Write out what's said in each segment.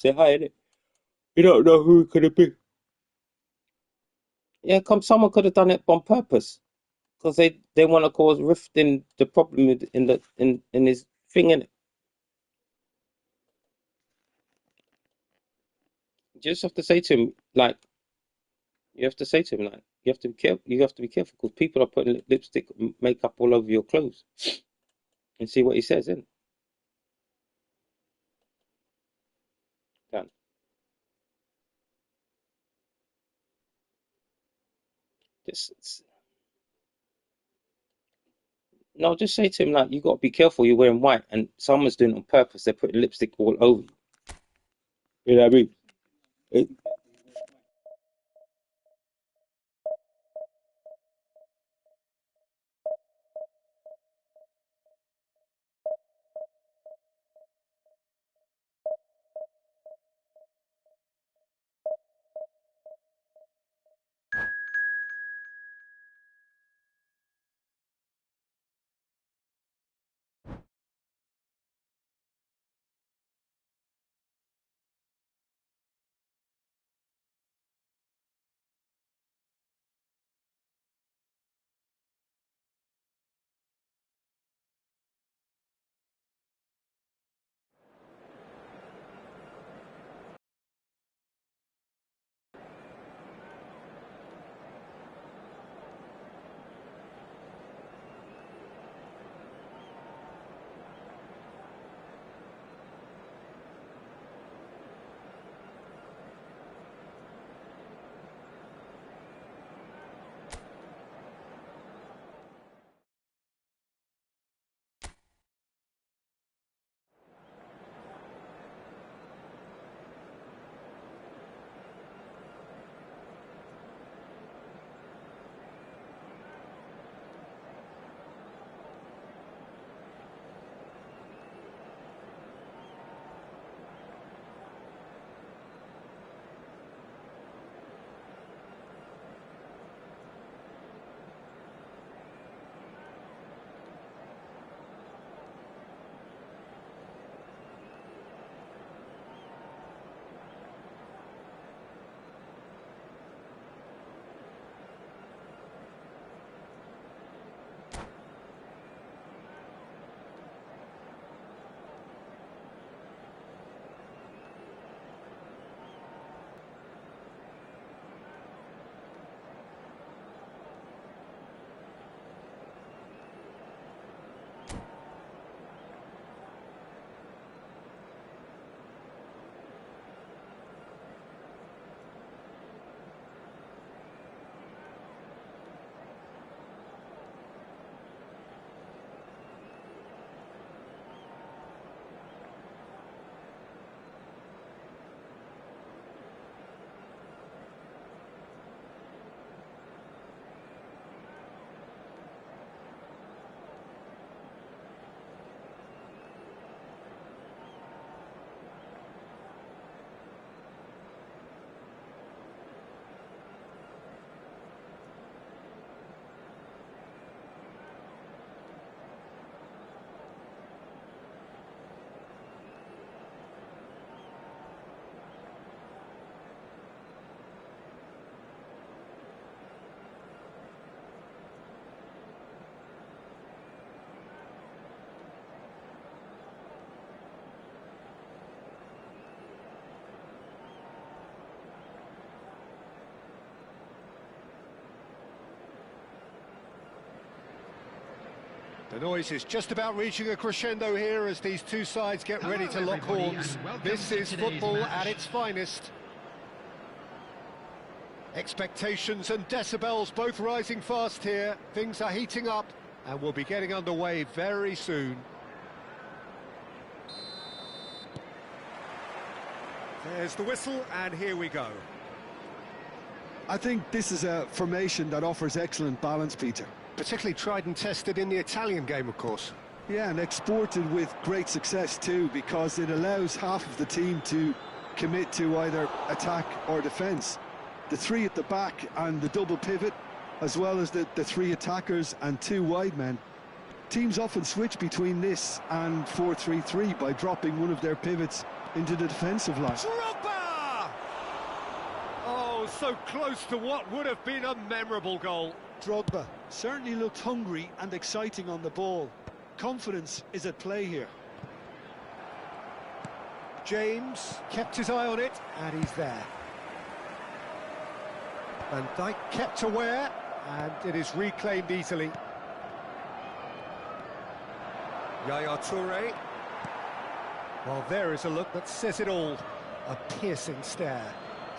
Say hi, innit? You don't know who it could have been. Yeah, someone could have done it on purpose because they want to cause rift in the problem in his thing. And you just have to say to him like you have to say to him like you have to be careful. You have to be careful because people are putting lipstick, makeup all over your clothes, and see what he says. Then just no, just say to him like you got to be careful. You're wearing white, and someone's doing it on purpose. They're putting lipstick all over you. You know what I mean? It, The noise is just about reaching a crescendo here as these two sides get ready to lock horns. This is football at its finest. Expectations and decibels both rising fast here. Things are heating up and we'll be getting underway very soon. There's the whistle and here we go. I think this is a formation that offers excellent balance, Peter. Particularly tried and tested in the Italian game, of course. Yeah, and exported with great success too, because it allows half of the team to commit to either attack or defence. The three at the back and the double pivot, as well as the three attackers and two wide men. Teams often switch between this and 4-3-3 by dropping one of their pivots into the defensive line. Drogba! Oh, so close to what would have been a memorable goal. Drogba certainly looked hungry and exciting on the ball. Confidence is at play here. James kept his eye on it, and he's there. Van Dijk kept aware, and it is reclaimed easily. Yaya Toure. Well, there is a look that says it all. A piercing stare.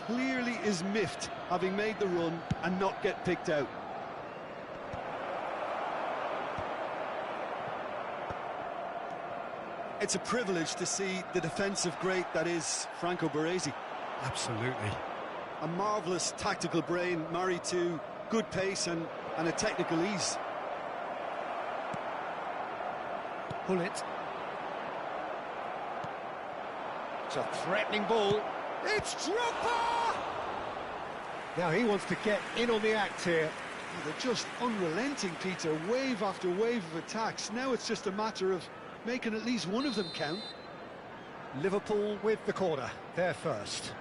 Clearly is miffed, having made the run and not get picked out. It's a privilege to see the defensive great that is Franco Baresi. Absolutely. A marvellous tactical brain married to good pace and a technical ease. Pull it. It's a threatening ball. It's Drogba! Now he wants to get in on the act here. They're just unrelenting, Peter. Wave after wave of attacks. Now it's just a matter of making at least one of them count. Liverpool with the corner. They're first.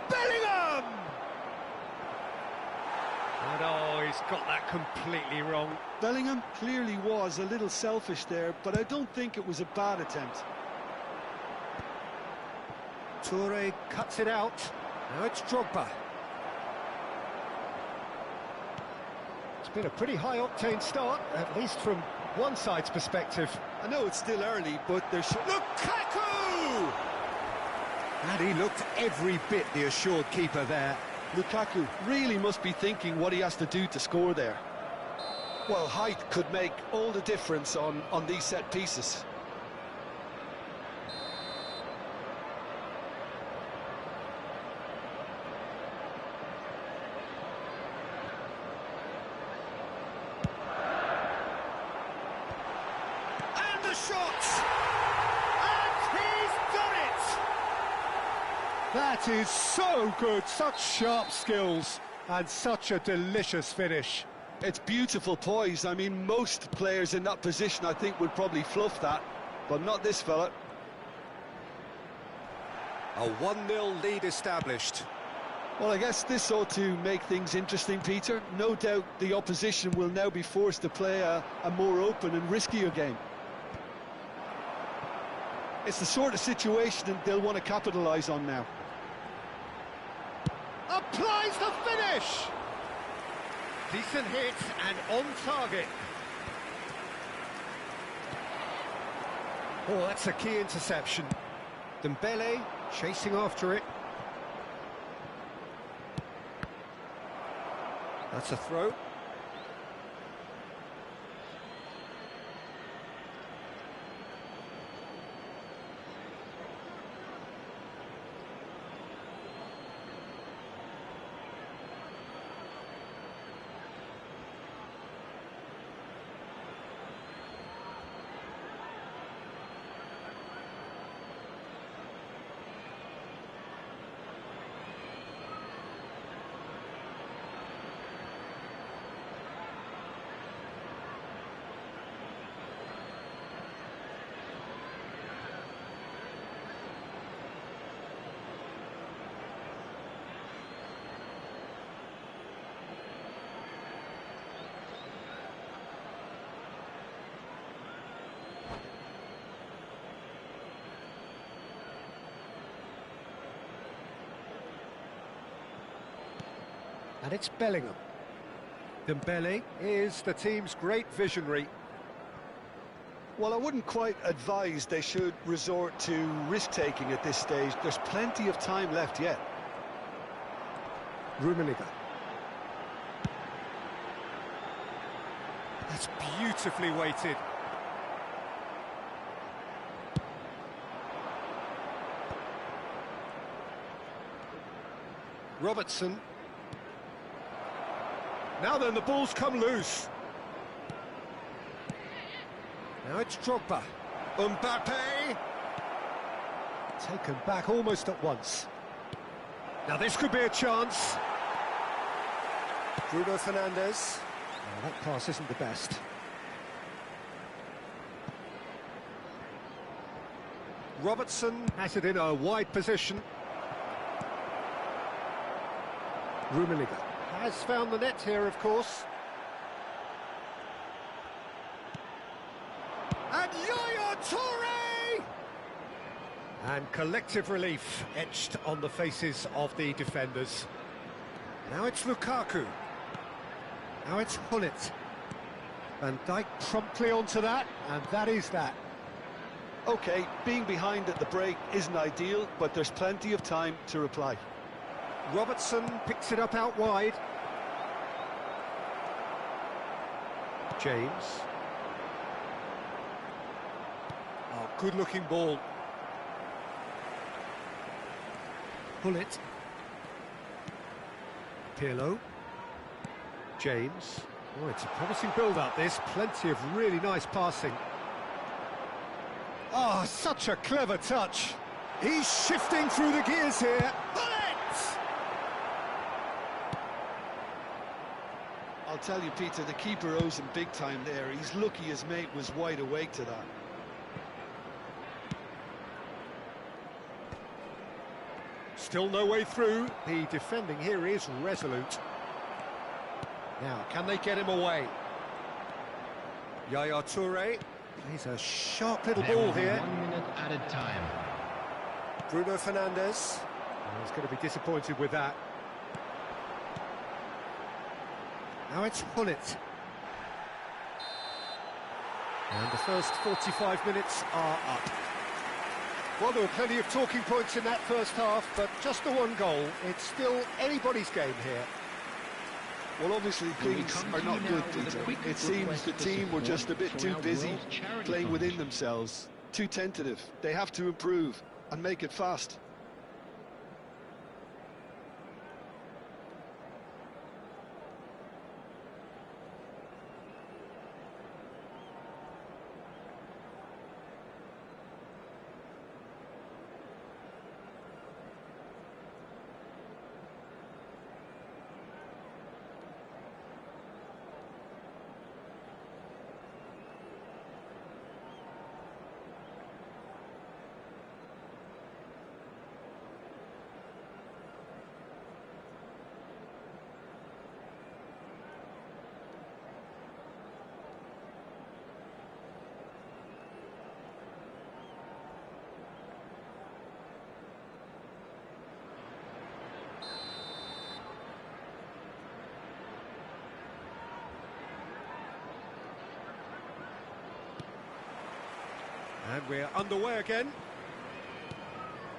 Bellingham! And oh, he's got that completely wrong. Bellingham clearly was a little selfish there, but I don't think it was a bad attempt. Toure cuts it out. Now it's Drogba. It's been a pretty high-octane start, at least from one side's perspective. I know it's still early, but there's... Lukaku! And he looked every bit the assured keeper there. Lukaku really must be thinking what he has to do to score there. Well, height could make all the difference on these set pieces. And the shot! And he's done it! That is so good, such sharp skills, and such a delicious finish. It's beautiful poise. I mean, most players in that position, I think, would probably fluff that, but not this fella. A 1-0 lead established. Well, I guess this ought to make things interesting, Peter. No doubt the opposition will now be forced to play a more open and riskier game. It's the sort of situation that they'll want to capitalise on now. Applies the finish! Decent hit and on target. Oh, that's a key interception. Dembele chasing after it. That's a throw. And it's Bellingham. Dembele is the team's great visionary. Well, I wouldn't quite advise they should resort to risk-taking at this stage. There's plenty of time left yet. Rummenigge. That's beautifully weighted. Robertson. Now then, the ball's come loose. Now it's Drogba. Mbappe. Taken back almost at once. Now this could be a chance. Bruno Fernandes. Oh, that pass isn't the best. Robertson has it in a wide position. Rummenigge has found the net here, of course. And Yaya Toure! And collective relief etched on the faces of the defenders. Now it's Lukaku. Now it's Hullet. Van Dijk promptly onto that, and that is that. OK, being behind at the break isn't ideal, but there's plenty of time to reply. Robertson picks it up out wide. James. Oh, good-looking ball. Hullet. Pirlo. James. Oh, it's a promising build-up, this. Plenty of really nice passing. Oh, such a clever touch. He's shifting through the gears here. Bullet! I'll tell you, Peter, the keeper owes him big time there. He's lucky his mate was wide awake to that. Still no way through. The defending here is resolute. Now, can they get him away? Yaya Toure. He's a sharp little ball here. 1 minute added time. Bruno Fernandes. Oh, he's going to be disappointed with that. Now it's Hullet. And the first 45 minutes are up. Well, there were plenty of talking points in that first half, but just the one goal. It's still anybody's game here. Well, obviously things are not good, Peter. It seems the team were just a bit too busy playing within themselves, too tentative. They have to improve and make it fast. And we're underway again.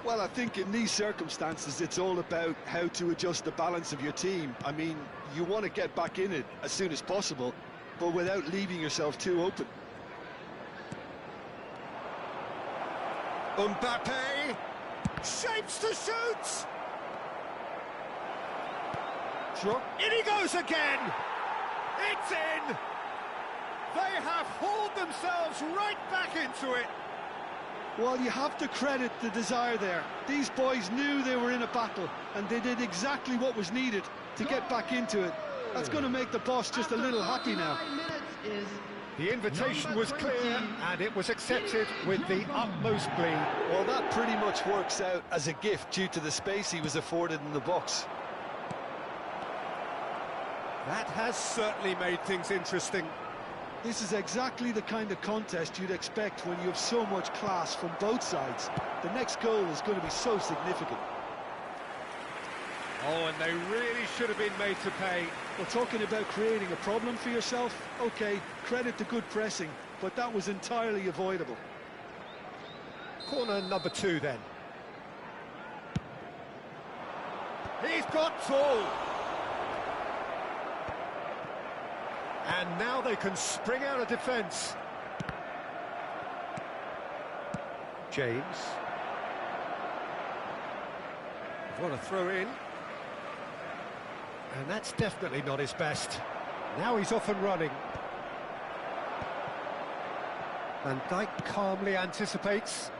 Well, I think in these circumstances, it's all about how to adjust the balance of your team. I mean, you want to get back in it as soon as possible, but without leaving yourself too open. Mbappe shapes to shoot. In he goes again. It's in. They have hauled themselves right back into it. Well, you have to credit the desire there. These boys knew they were in a battle, and they did exactly what was needed to get back into it. That's going to make the boss just a little happy now. The invitation was clear, and it was accepted with the utmost glee. Well, that pretty much works out as a gift due to the space he was afforded in the box. That has certainly made things interesting. This is exactly the kind of contest you'd expect when you have so much class from both sides. The next goal is going to be so significant. Oh, and they really should have been made to pay. Well, talking about creating a problem for yourself, OK, credit to good pressing, but that was entirely avoidable. Corner number 2 then. He's got full. And now they can spring out of defence. James. What a throw in. And that's definitely not his best. Now he's off and running. Van Dijk calmly anticipates.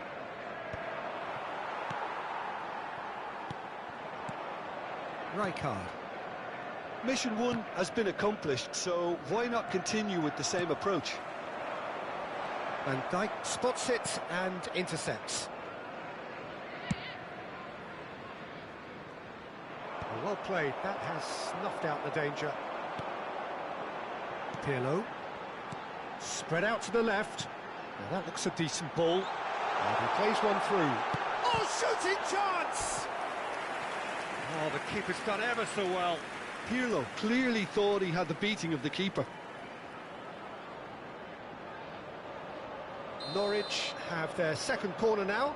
Rijkaard. Mission 1 has been accomplished, so why not continue with the same approach? Van Dijk spots it and intercepts. Well played, that has snuffed out the danger. Pirlo. Spread out to the left. Now that looks a decent ball. And he plays one through. Oh, shooting chance! Oh, the keeper's done ever so well. Pirlo clearly thought he had the beating of the keeper. Norwich have their second corner now.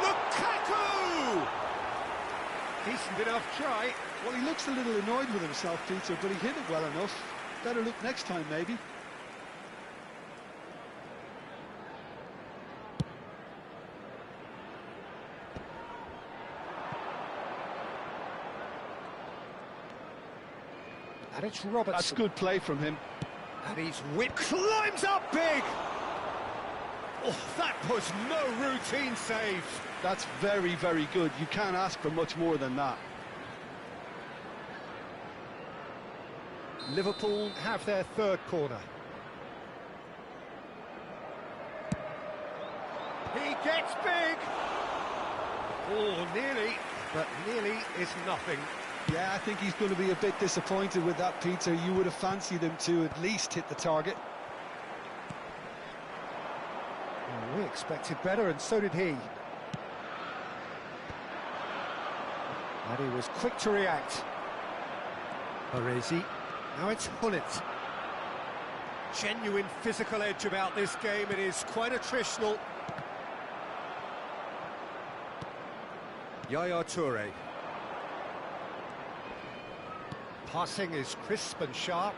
Lukaku! Decent enough try. Well, he looks a little annoyed with himself, Peter, but he hit it well enough. Better look next time, maybe. And it's Robertson. That's good play from him. And he's whipped. Climbs up big! Oh, that was no routine save. That's very, very good. You can't ask for much more than that. Liverpool have their third corner. He gets big! Oh, nearly, but nearly is nothing. Yeah, I think he's going to be a bit disappointed with that, Peter. You would have fancied him to at least hit the target. Well, we expected better, and so did he. And he was quick to react. Baresi. Now it's Hullet. Genuine physical edge about this game. It is quite attritional. Yaya Toure. Passing is crisp and sharp.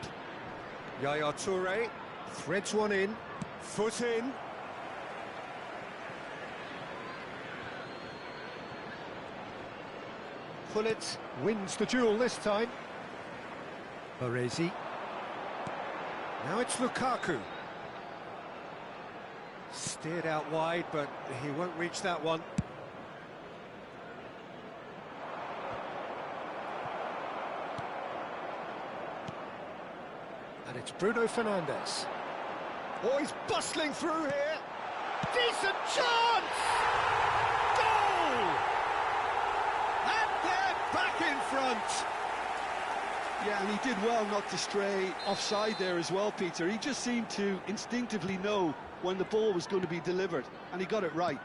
Yaya Toure threads one in. Foot in. Hullet wins the duel this time. Baresi. Now it's Lukaku. Steered out wide, but he won't reach that one. And it's Bruno Fernandes. Oh, he's bustling through here. Decent chance! Goal! And they're back in front. Yeah, and he did well not to stray offside there as well, Peter. He just seemed to instinctively know when the ball was going to be delivered, and he got it right.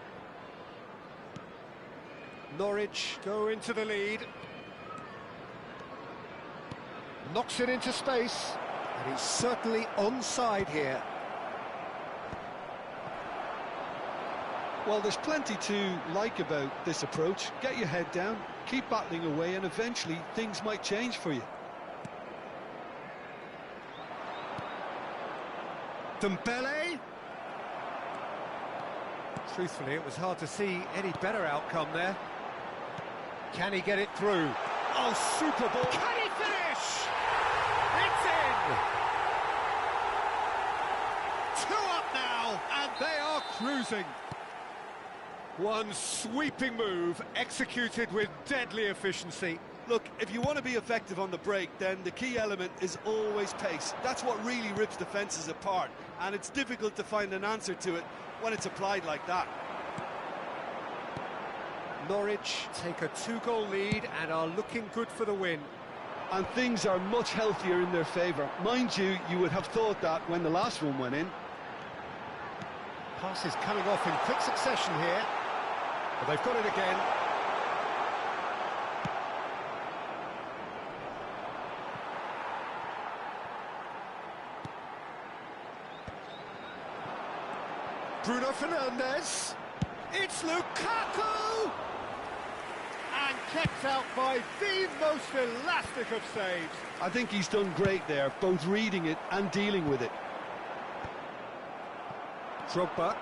Norwich go into the lead. Knocks it into space, and he's certainly onside here. Well, there's plenty to like about this approach. Get your head down, keep battling away, and eventually things might change for you. Dembele. Truthfully, it was hard to see any better outcome there. Can he get it through? Oh, super ball. Can he finish? It's in! 2 up now, and they are cruising. One sweeping move, executed with deadly efficiency. Look, if you want to be effective on the break, then the key element is always pace. That's what really rips defences apart, and it's difficult to find an answer to it when it's applied like that. Norwich take a 2-goal lead and are looking good for the win. And things are much healthier in their favour. Mind you, you would have thought that when the last one went in. Passes coming off in quick succession here, but they've got it again. Bruno Fernandes. It's Lukaku! And kept out by the most elastic of saves. I think he's done great there, both reading it and dealing with it. Drogba.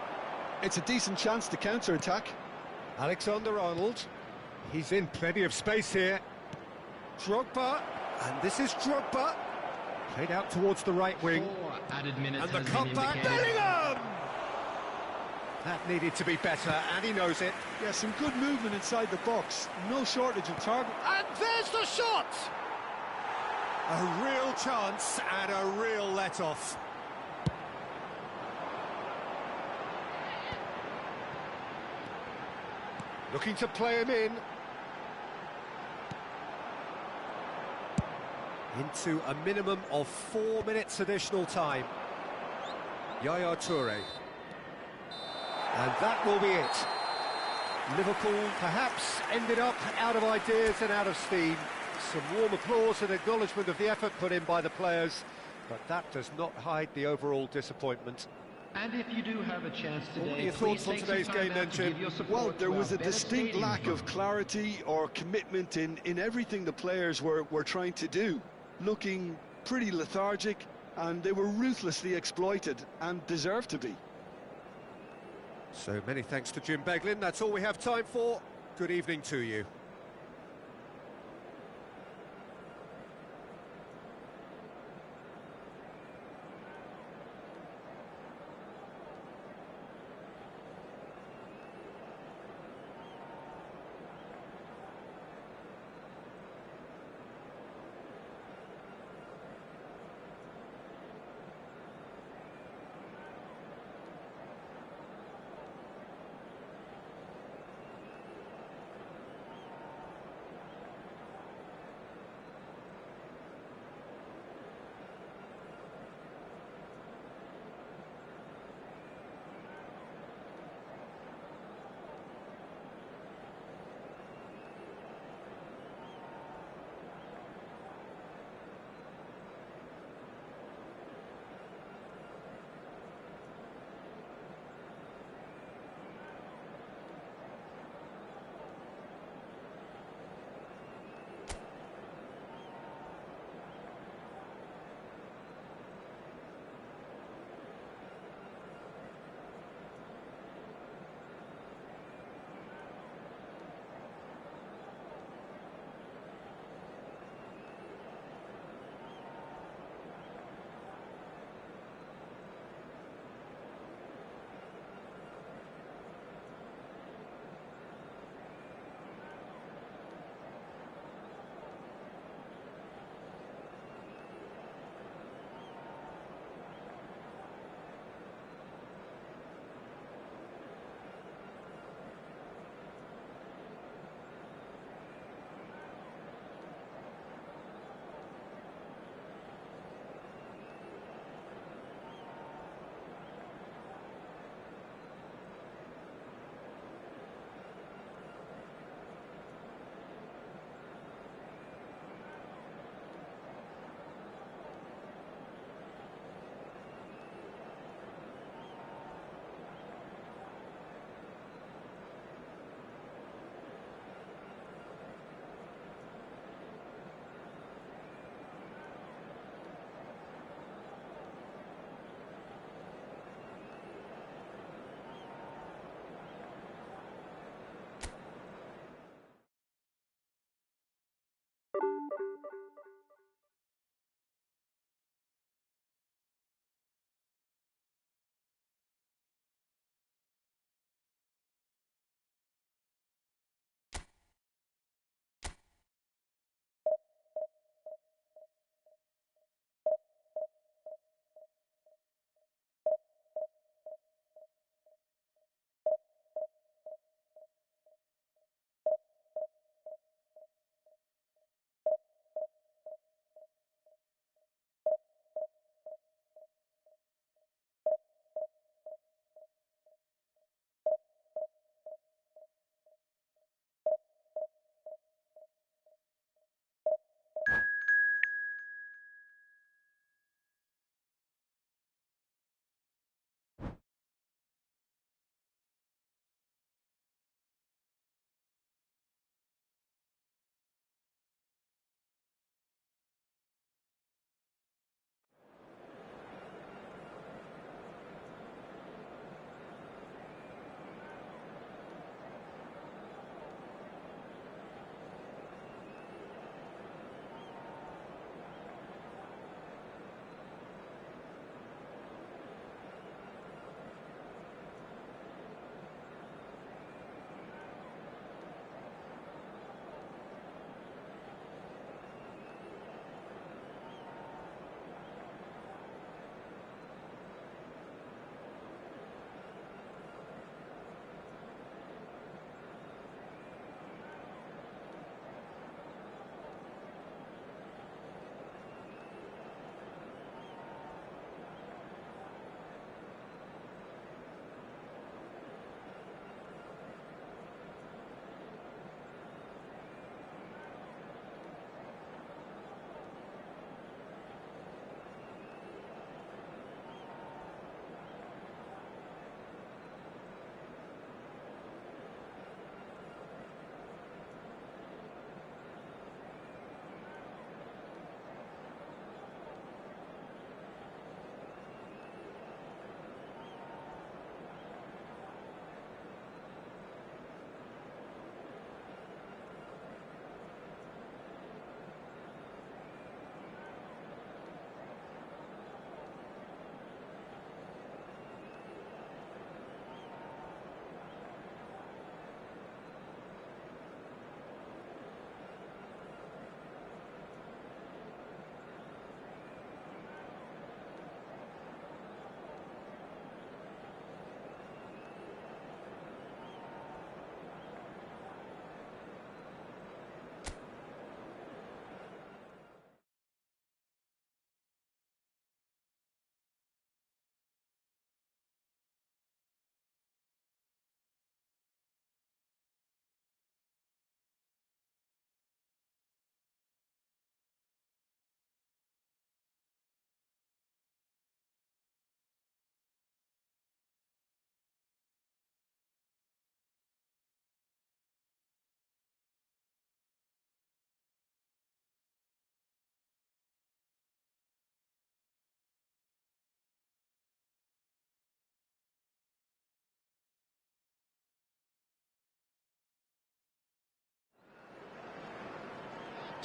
It's a decent chance to counter-attack. Alexander-Arnold. He's in plenty of space here. Drogba, and this is Drogba. Played out towards the right wing. 4 added minutes And the has been cutback, indicated. Bellingham! That needed to be better, and he knows it. Yeah, some good movement inside the box. No shortage of target. And there's the shot! A real chance and a real let-off. Looking to play him in. Into a minimum of 4 minutes additional time. Yaya Toure. And that will be it. Liverpool perhaps ended up out of ideas and out of steam. Some warm applause and acknowledgement of the effort put in by the players, but that does not hide the overall disappointment. And if you do have a chance What are today, your please thoughts on take today's some time game then, out to Jim? give your support Well, there to was our a better distinct stadium lack of fund. clarity or commitment in everything the players were trying to do. Looking pretty lethargic, and they were ruthlessly exploited, and deserved to be. So many thanks to Jim Beglin. That's all we have time for. Good evening to you.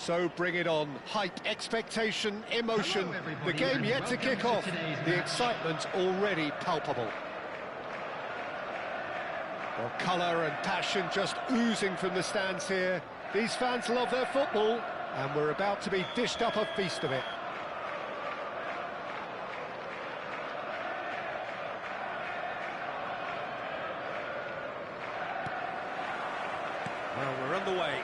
So bring it on. Hype, expectation, emotion. Hello, The everybody, game and yet to welcome kick to off. today's The match. excitement already palpable. Well, colour and passion just oozing from the stands here. These fans love their football, and we're about to be dished up a feast of it. Well, we're underway.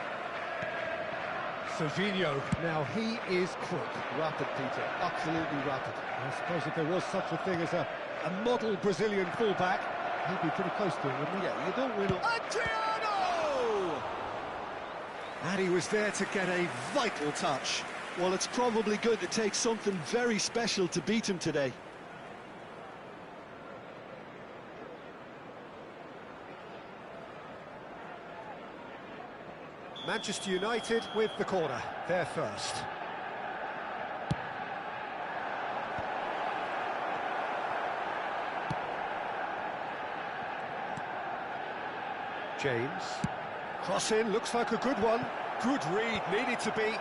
Serginho, now he is quick. Rapid, Peter, absolutely rapid. I suppose if there was such a thing as a model Brazilian fullback, he'd be pretty close to it, wouldn't he? Yeah, you don't win. Adriano! And he was there to get a vital touch. Well, it's probably going to take something very special to beat him today. Manchester United with the corner, they're first. James. Cross in, looks like a good one. Good read, needed to be.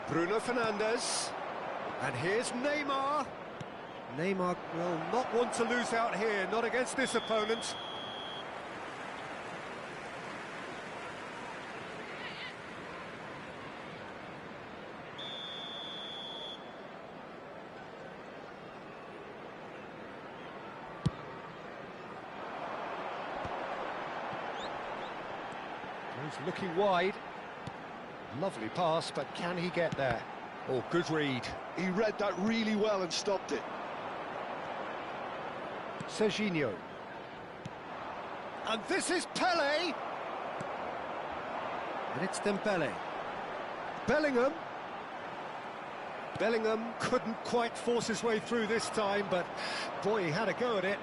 Bruno Fernandes. And here's Neymar. Neymar will not want to lose out here, not against this opponent. He's looking wide. Lovely pass, but can he get there? Oh, good read. He read that really well and stopped it. Serginho. And this is Pele. And it's Dembele. Bellingham. Bellingham couldn't quite force his way through this time, but boy, he had a go at it.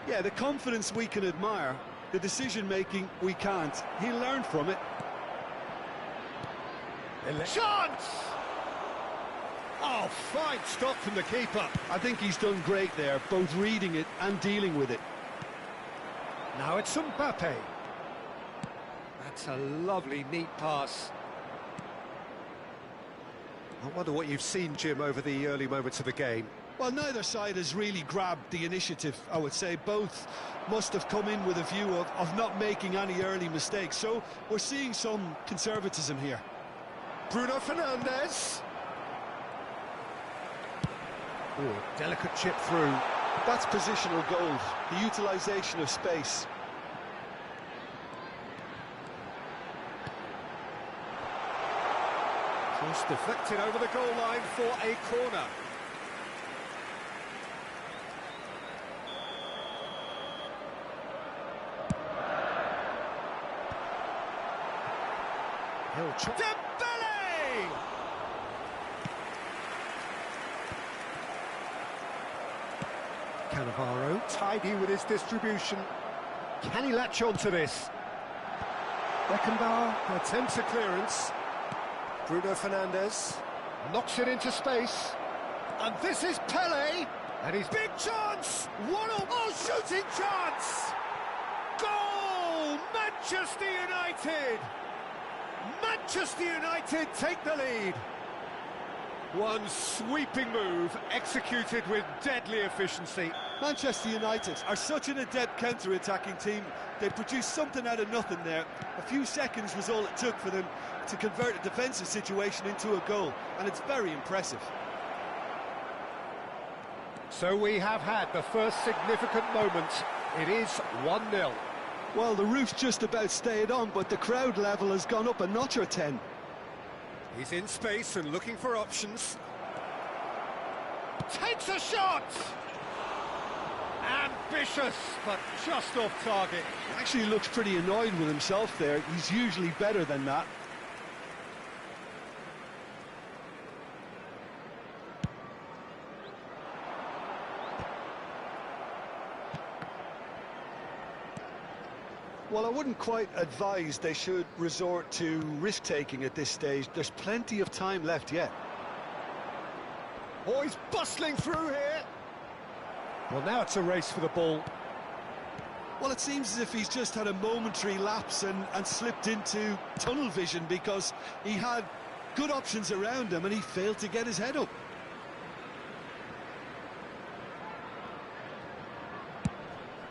Yeah, the confidence we can admire, the decision-making we can't. He'll learn from it. Chance! Oh, fine stop from the keeper. I think he's done great there, both reading it and dealing with it. Now it's Mbappe. That's a lovely, neat pass. I wonder what you've seen, Jim, over the early moments of the game. Well, neither side has really grabbed the initiative, I would say. Both must have come in with a view of not making any early mistakes. So we're seeing some conservatism here. Bruno Fernandes. Oh, delicate chip through. That's positional gold, the utilisation of space. Just deflected over the goal line for a corner. Dembele! Cannavaro, tidy with his distribution. Can he latch on to this? Beckenbauer attempts a clearance. Bruno Fernandes knocks it into space. And this is Pele. And his big chance! shooting chance! Goal! Manchester United! Manchester United take the lead. One sweeping move executed with deadly efficiency. Manchester United are such an adept counter-attacking team. They produced something out of nothing there. A few seconds was all it took for them to convert a defensive situation into a goal, and it's very impressive. So we have had the first significant moment. It is 1-0. Well, the roof's just about stayed on, but the crowd level has gone up a notch or 10. He's in space and looking for options. Takes a shot! Ambitious, but just off target. Actually looks pretty annoyed with himself there. He's usually better than that. Well, I wouldn't quite advise they should resort to risk-taking at this stage. There's plenty of time left yet. Oh, he's bustling through here. Well, now it's a race for the ball. Well, it seems as if he's just had a momentary lapse and slipped into tunnel vision, because he had good options around him and he failed to get his head up.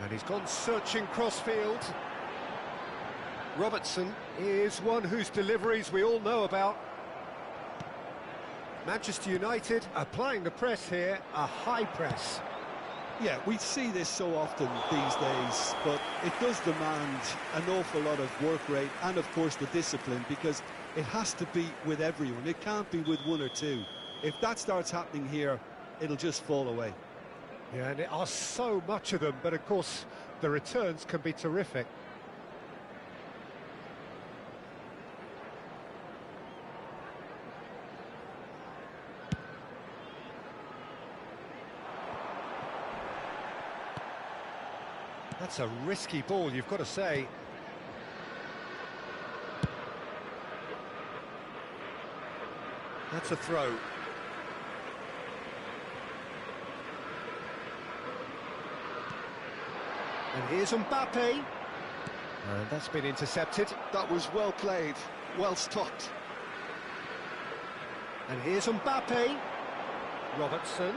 And he's gone searching crossfield. Robertson is one whose deliveries we all know about. Manchester United applying the press here, a high press. Yeah, we see this so often these days, but it does demand an awful lot of work rate and, of course, the discipline, because it has to be with everyone. It can't be with one or two. If that starts happening here, it'll just fall away. Yeah, and there are so much of them, but of course the returns can be terrific. That's a risky ball, you've got to say. That's a throw. And here's Mbappe. And that's been intercepted. That was well played, well stopped. And here's Mbappe. Robertson.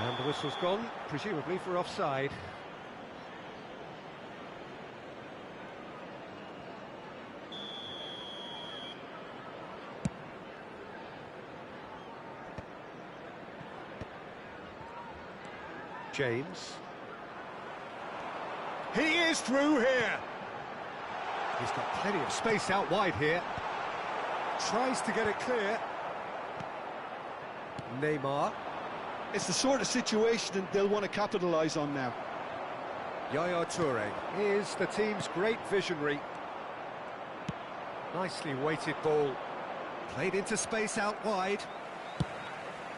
And the whistle's gone, presumably for offside. James. He is through here. He's got plenty of space out wide here. Tries to get it clear. Neymar. It's the sort of situation they'll want to capitalise on now. Yaya Toure is the team's great visionary. Nicely weighted ball. Played into space out wide.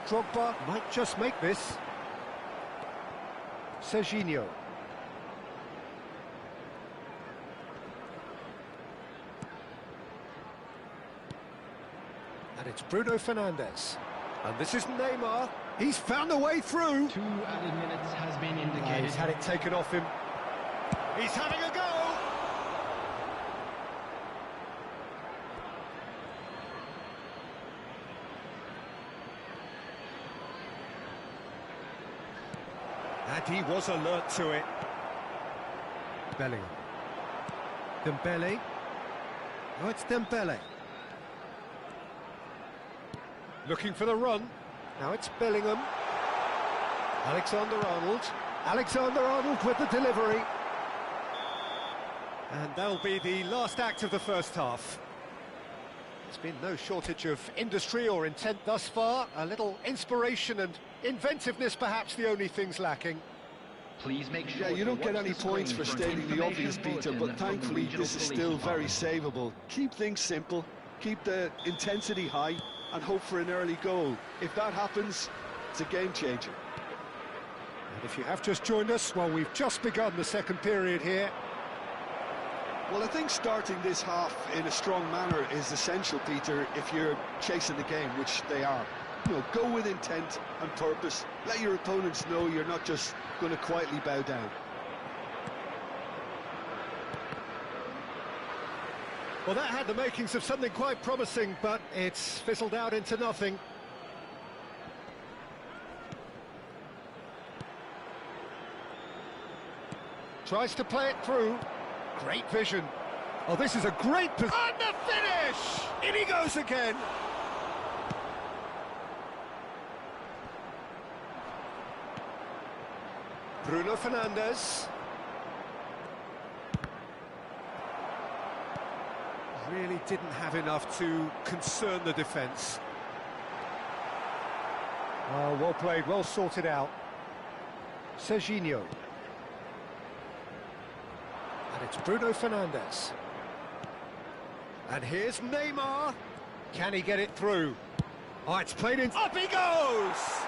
Drogba might just make this. Serginho. And it's Bruno Fernandes. And this is Neymar. He's found a way through. 2 added minutes has been indicated. He's had it taken off him. He's having a go. And he was alert to it. Bellingham. Dembele. Oh, it's Dembele. Looking for the run. Now it's Bellingham. Alexander-Arnold. Alexander-Arnold with the delivery. And that'll be the last act of the first half. There's been no shortage of industry or intent thus far. A little inspiration and inventiveness, perhaps the only things lacking. Please make sure Yeah, you don't get watch any the points screen for an stating the obvious, information Peter, bulletin but from the thankfully regional this is police still very department. savable. Keep things simple, keep the intensity high, and hope for an early goal. If that happens, it's a game changer. And if you have just joined us, well, we've just begun the second period here. Well, I think starting this half in a strong manner is essential, Peter, if you're chasing the game, which they are. You know, go with intent and purpose. Let your opponents know you're not just going to quietly bow down. Well, that had the makings of something quite promising, but it's fizzled out into nothing. Tries to play it through. Great vision. Oh, this is a great position. And the finish! In he goes again. Bruno Fernandes. Really didn't have enough to concern the defence. Oh, well played, well sorted out. Serginho. And it's Bruno Fernandes. And here's Neymar. Can he get it through? Oh, it's played in. Up he goes!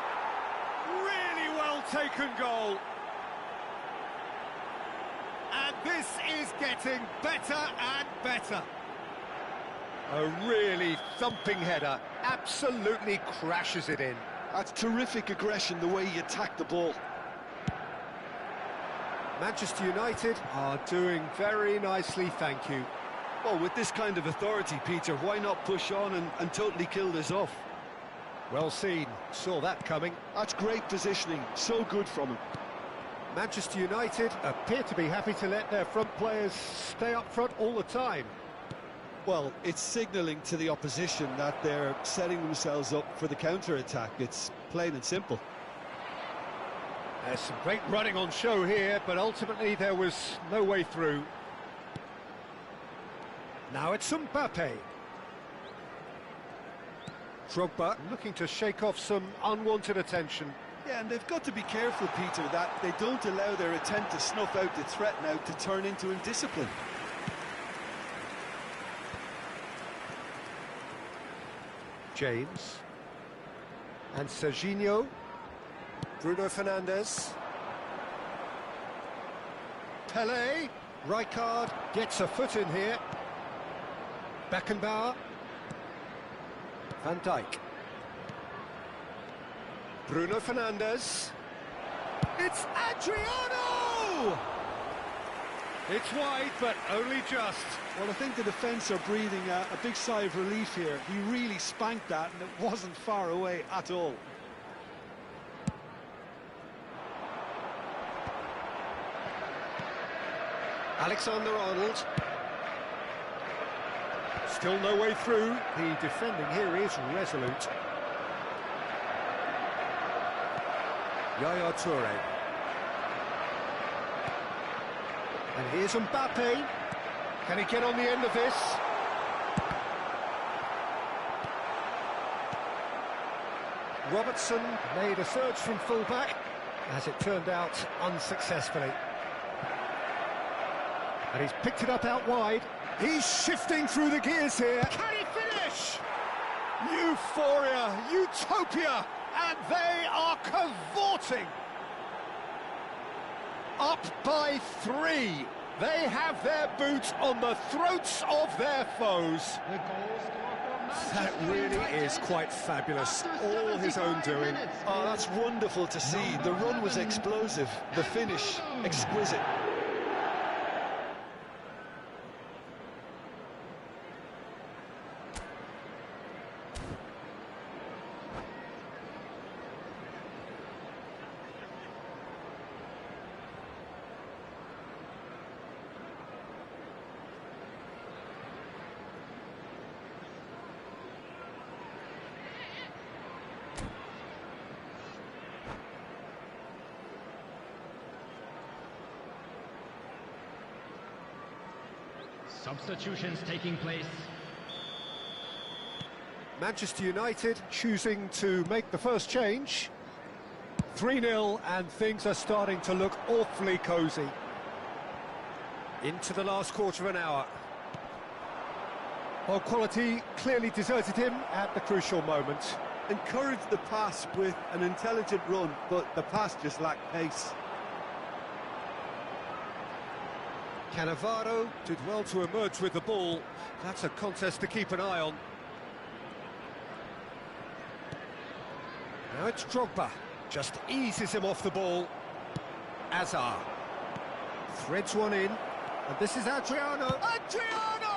Really well taken goal. And this is getting better and better. A really thumping header. Absolutely crashes it in. That's terrific aggression, the way he attacked the ball. Manchester United are doing very nicely, thank you. Well, with this kind of authority, Peter, why not push on and totally kill this off? Well seen, saw that coming. That's great positioning, so good from him. Manchester United appear to be happy to let their front players stay up front all the time. Well, it's signalling to the opposition that they're setting themselves up for the counter-attack. It's plain and simple. There's some great running on show here, but ultimately there was no way through. Now it's Mbappe. Drogba looking to shake off some unwanted attention. Yeah, and they've got to be careful, Peter, that they don't allow their attempt to snuff out the threat now to turn into indiscipline. James. And Serginho. Bruno Fernandes. Pelé. Rijkaard gets a foot in here. Beckenbauer. Van Dijk. Bruno Fernandes. It's Adriano! It's wide, but only just. Well, I think the defence are breathing a big sigh of relief here. He really spanked that, and it wasn't far away at all. Alexander-Arnold. Still no way through. The defending here is resolute. Yaya Toure. And here's Mbappe. Can he get on the end of this? Robertson made a surge from fullback, as it turned out unsuccessfully. And he's picked it up out wide. He's shifting through the gears here. Can he finish? Euphoria, utopia, and they are cavorting. Up by 3. They have their boots on the throats of their foes. That really is quite fabulous. All his own doing. Oh, that's wonderful to see. The run was explosive. The finish, exquisite. Substitutions taking place. Manchester United choosing to make the first change. 3-0, and things are starting to look awfully cosy. Into the last quarter of an hour. Well, quality clearly deserted him at the crucial moment. Encouraged the pass with an intelligent run, but the pass just lacked pace. Cannavaro did well to emerge with the ball. That's a contest to keep an eye on. Now it's Drogba. Just eases him off the ball. Azar. Threads one in. And this is Adriano. Adriano!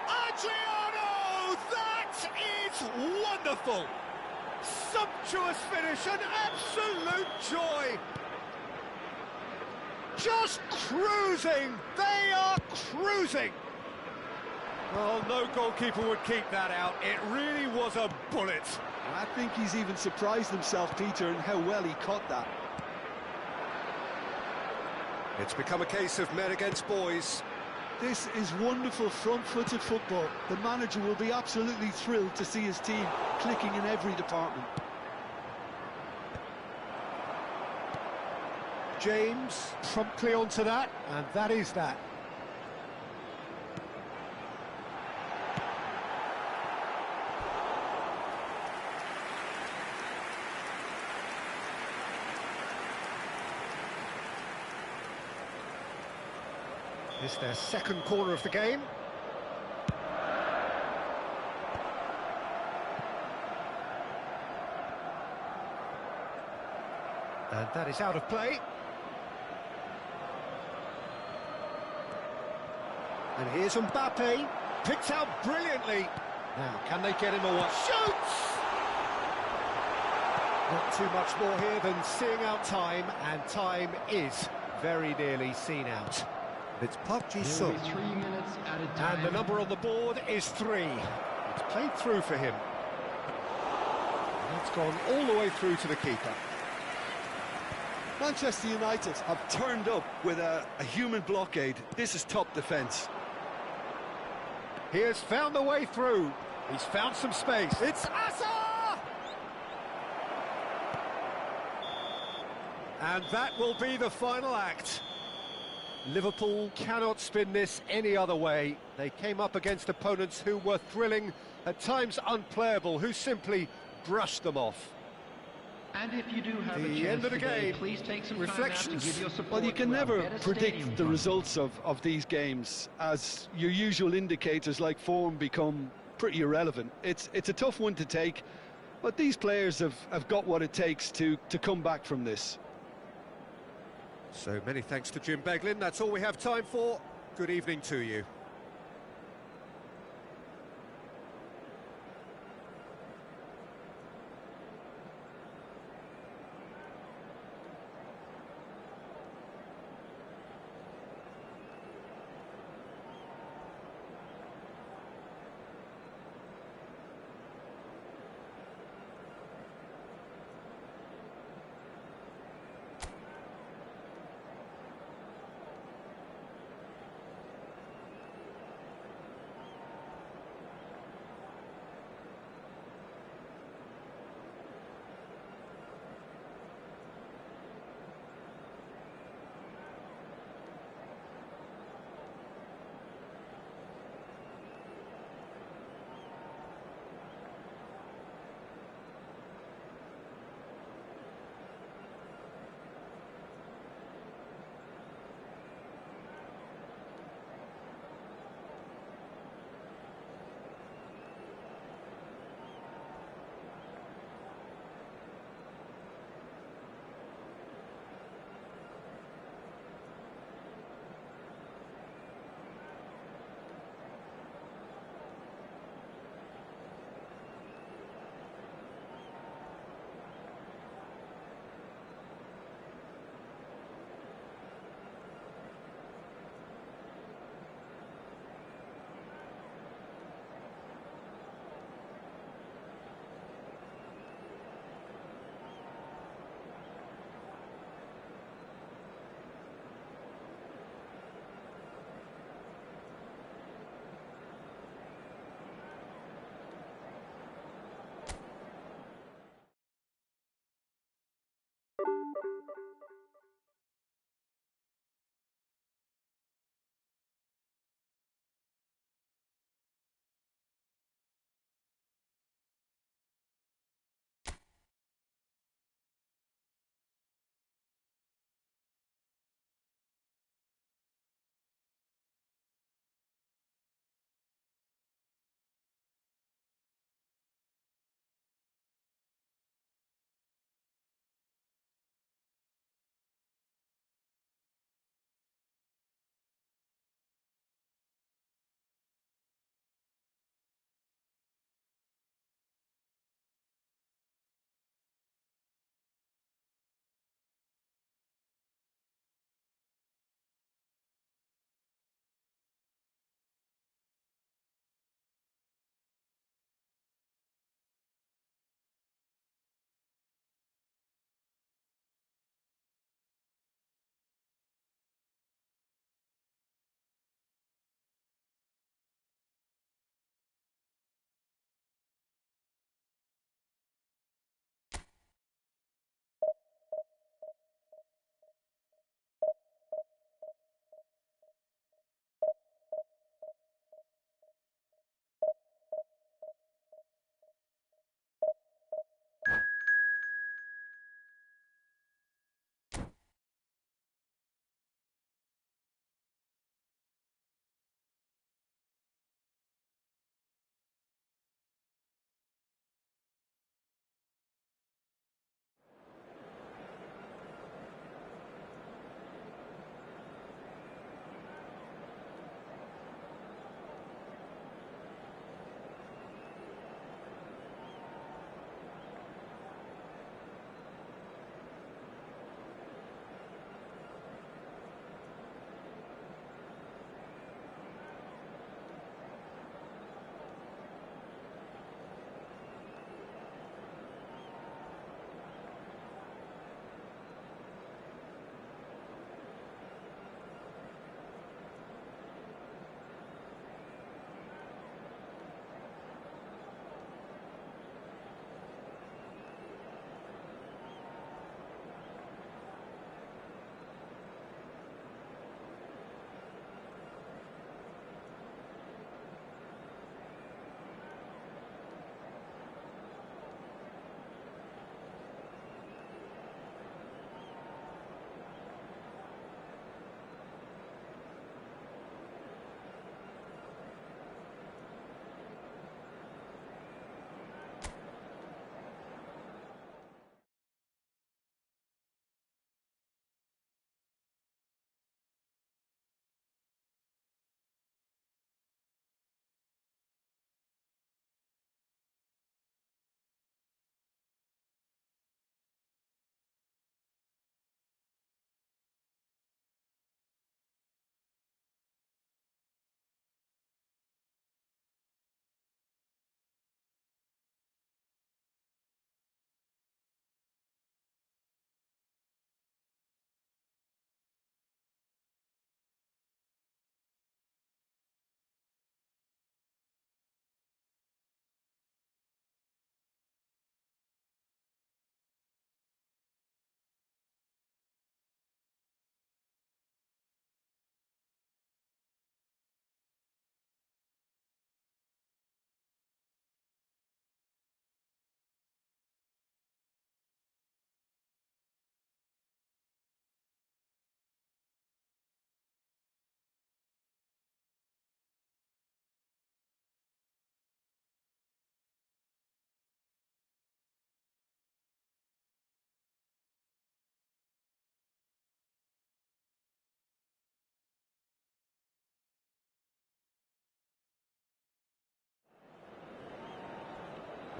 Adriano! That is wonderful! Sumptuous finish, an absolute joy! Just cruising! They are cruising! Well, no goalkeeper would keep that out. It really was a bullet. I think he's even surprised himself, Peter, in how well he caught that. It's become a case of men against boys. This is wonderful front-footed football. The manager will be absolutely thrilled to see his team clicking in every department. James promptly onto that, and that is that. It's their second corner of the game. And that is out of play. And here's Mbappe, picked out brilliantly. Now, can they get him away? Shoots! Not too much more here than seeing out time, and time is very nearly seen out. It's Park Ji-sung. 3 minutes added time. And the number on the board is 3. It's played through for him. And it's gone all the way through to the keeper. Manchester United have turned up with a human blockade. This is top defence. He has found the way through. He's found some space. It's Asa! And that will be the final act. Liverpool cannot spin this any other way. They came up against opponents who were thrilling, at times unplayable, who simply brushed them off. And if you do have a The chance end of the today, game. please take some Reflections. time out to give your support. Well, you can to our never better predict stadium the fund. results of these games, as your usual indicators like form become pretty irrelevant. It's a tough one to take, but these players have got what it takes to come back from this. So many thanks to Jim Beglin. That's all we have time for. Good evening to you.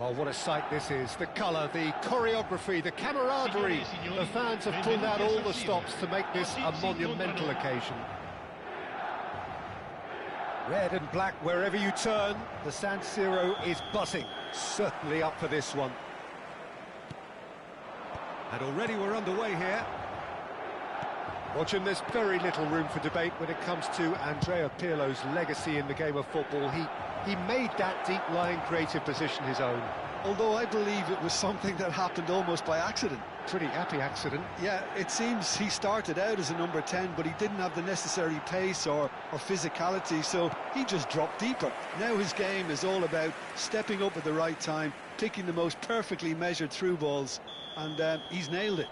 Well, what a sight this is. The colour, the choreography, the camaraderie. The fans have pulled out all the stops to make this a monumental occasion. Red and black wherever you turn. The San Siro is buzzing. Certainly up for this one. And already we're underway here. Roger, there's very little room for debate when it comes to Andrea Pirlo's legacy in the game of football. He made that deep-lying creative position his own. Although I believe it was something that happened almost by accident. Pretty happy accident. Yeah, it seems he started out as a number 10, but he didn't have the necessary pace or physicality, so he just dropped deeper. Now his game is all about stepping up at the right time, picking the most perfectly measured through balls, and he's nailed it.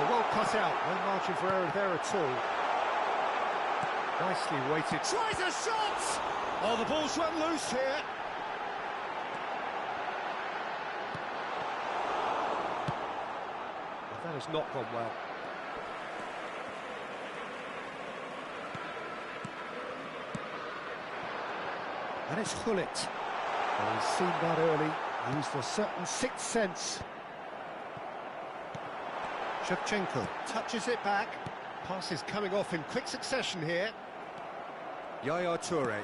Well cut out, no margin for error there at all. Nicely weighted. Tries a shot! Oh, the ball's run loose here. That has not gone well. And it's Hullet. Well, he's seen that early, used a certain sixth sense. Shevchenko touches it back. Pass is coming off in quick succession here. Yaya Toure.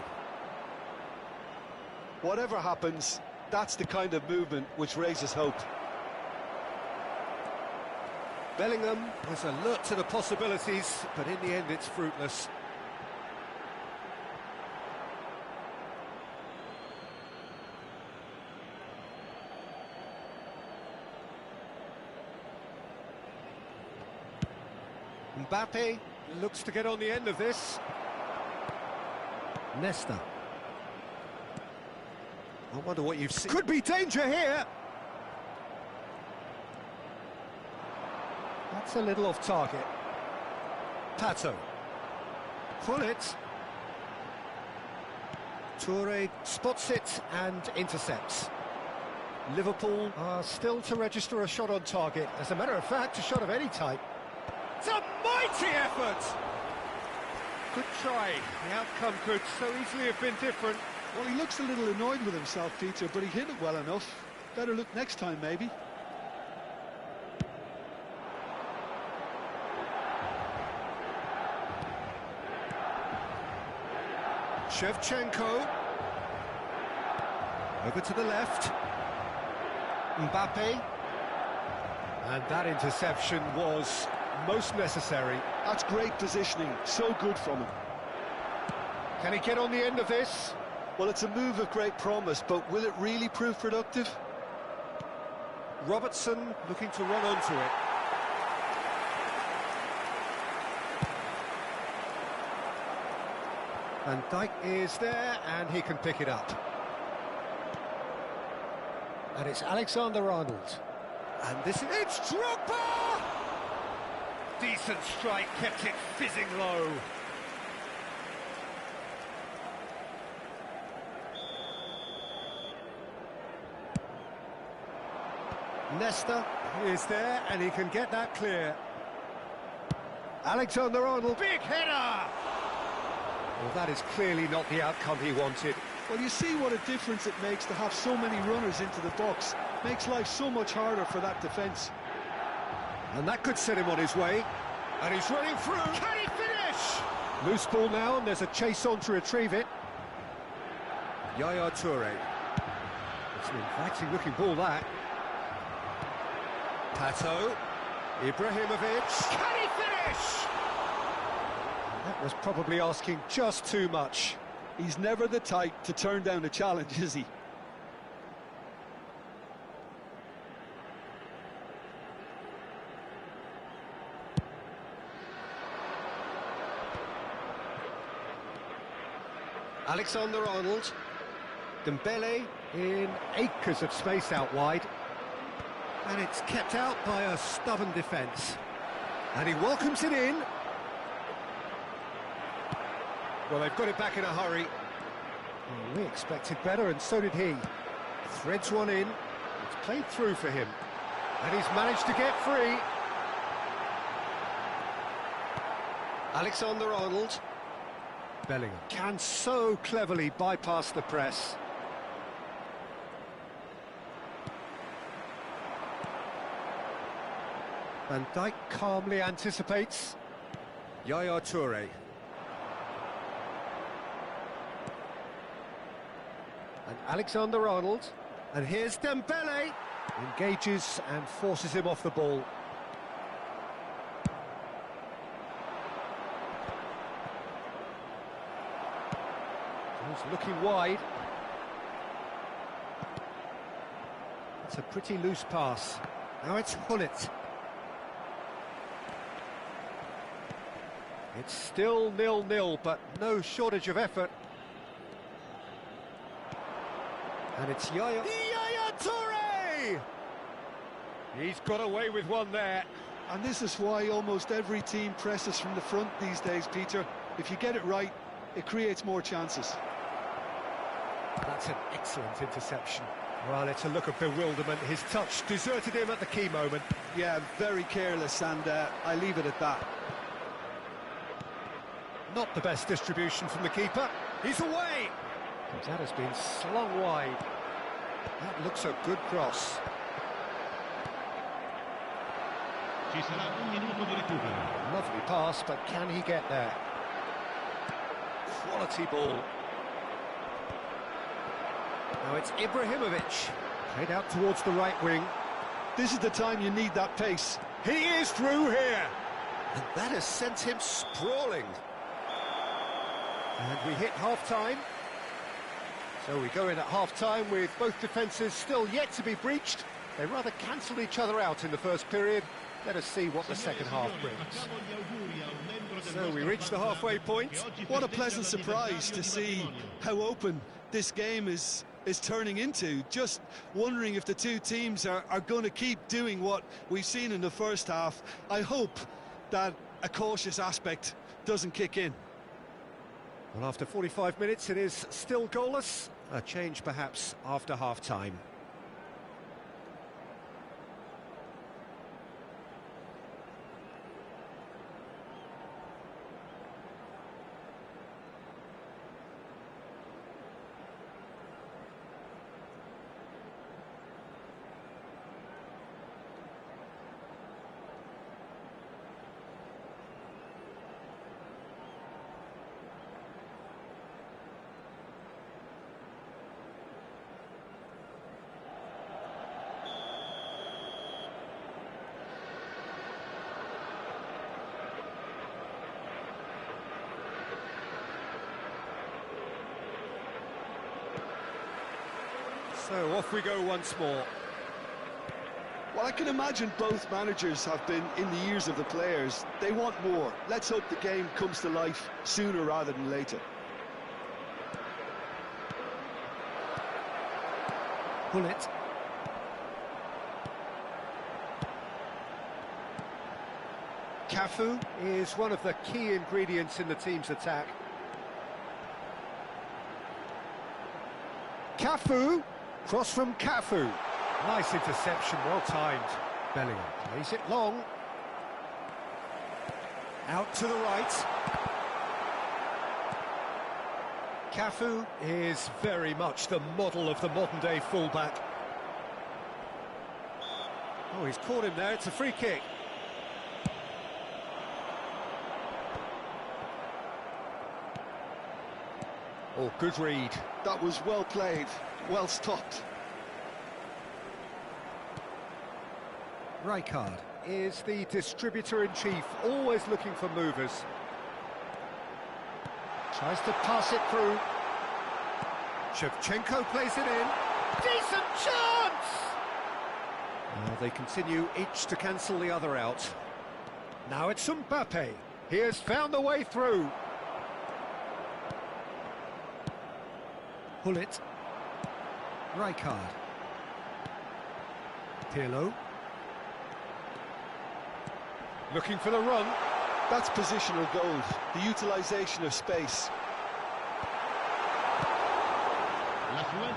Whatever happens, that's the kind of movement which raises hope. Bellingham was alert to the possibilities, but in the end it's fruitless. Mbappe looks to get on the end of this. Nesta. I wonder what you've seen. Could be danger here! That's a little off target. Pato. Pull it. Toure spots it and intercepts. Liverpool are still to register a shot on target. As a matter of fact, a shot of any type. It's a mighty effort! Good try. The outcome could so easily have been different. Well, he looks a little annoyed with himself, Peter, but he hit it well enough. Better look next time, maybe. Shevchenko. Over to the left. Mbappe. And that interception was most necessary. That's great positioning, so good from him. Can he get on the end of this? Well, it's a move of great promise, but will it really prove productive? Robertson looking to run onto it. Van Dijk is there, and he can pick it up. And it's Alexander-Arnold. And this is... It's Drogba! Decent strike, kept it fizzing low. Nesta is there, and he can get that clear. Alexander-Arnold, big header! Well, that is clearly not the outcome he wanted. Well, you see what a difference it makes to have so many runners into the box. Makes life so much harder for that defence. And that could set him on his way. And he's running through. Can he finish? Loose ball now, and there's a chase on to retrieve it. Yaya Toure. It's an inviting-looking ball, that. Pato. Ibrahimovic. Can he finish? That was probably asking just too much. He's never the type to turn down a challenge, is he? Alexander-Arnold. Dembele in acres of space out wide. And it's kept out by a stubborn defence. And he welcomes it in. Well, they've got it back in a hurry. Well, we expected better, and so did he. Threads one in. It's played through for him. And he's managed to get free. Alexander-Arnold. Bellingham can so cleverly bypass the press. Van Dijk calmly anticipates. Yaya Toure. And Alexander-Arnold. And here's Dembele. Engages and forces him off the ball. He's looking wide. It's a pretty loose pass. Now it's Hullet. It's still 0-0, but no shortage of effort. And it's Yaya Toure! He's got away with one there. And this is why almost every team presses from the front these days, Peter. If you get it right, it creates more chances. That's an excellent interception. Well, it's a look of bewilderment. His touch deserted him at the key moment. Yeah, very careless, and I leave it at that. Not the best distribution from the keeper. He's away! That has been slung wide. That looks a good cross. Ci sarà un minuto di recupero. Lovely pass, but can he get there? Quality ball. Now it's Ibrahimovic. Played out towards the right wing. This is the time you need that pace. He is through here! And that has sent him sprawling. And we hit half-time. So we go in at half-time with both defences still yet to be breached. They rather cancelled each other out in the first period. Let us see what the second half brings. So we reach the halfway point. What a pleasant surprise to see how open this game is turning into. Just wondering if the two teams are going to keep doing what we've seen in the first half. I hope that a cautious aspect doesn't kick in. Well, after 45 minutes, it is still goalless. A change, perhaps, after half-time. So off we go once more. Well, I can imagine both managers have been in the ears of the players. They want more. Let's hope the game comes to life sooner rather than later. Hullet. Cafu is one of the key ingredients in the team's attack. Cafu, cross from Cafu. Nice interception, well timed. Bellingham plays it long. Out to the right. Cafu is very much the model of the modern-day fullback. Oh, he's caught him there, it's a free kick. Oh, good read. That was well played, well stopped. Rijkaard is the distributor-in-chief, always looking for movers. Tries to pass it through. Shevchenko plays it in. Decent chance! Now they continue each to cancel the other out. Now it's Mbappe. He has found a way through. Hullet. Rijkaard. Pirlo. Looking for the run. That's positional gold, the utilisation of space.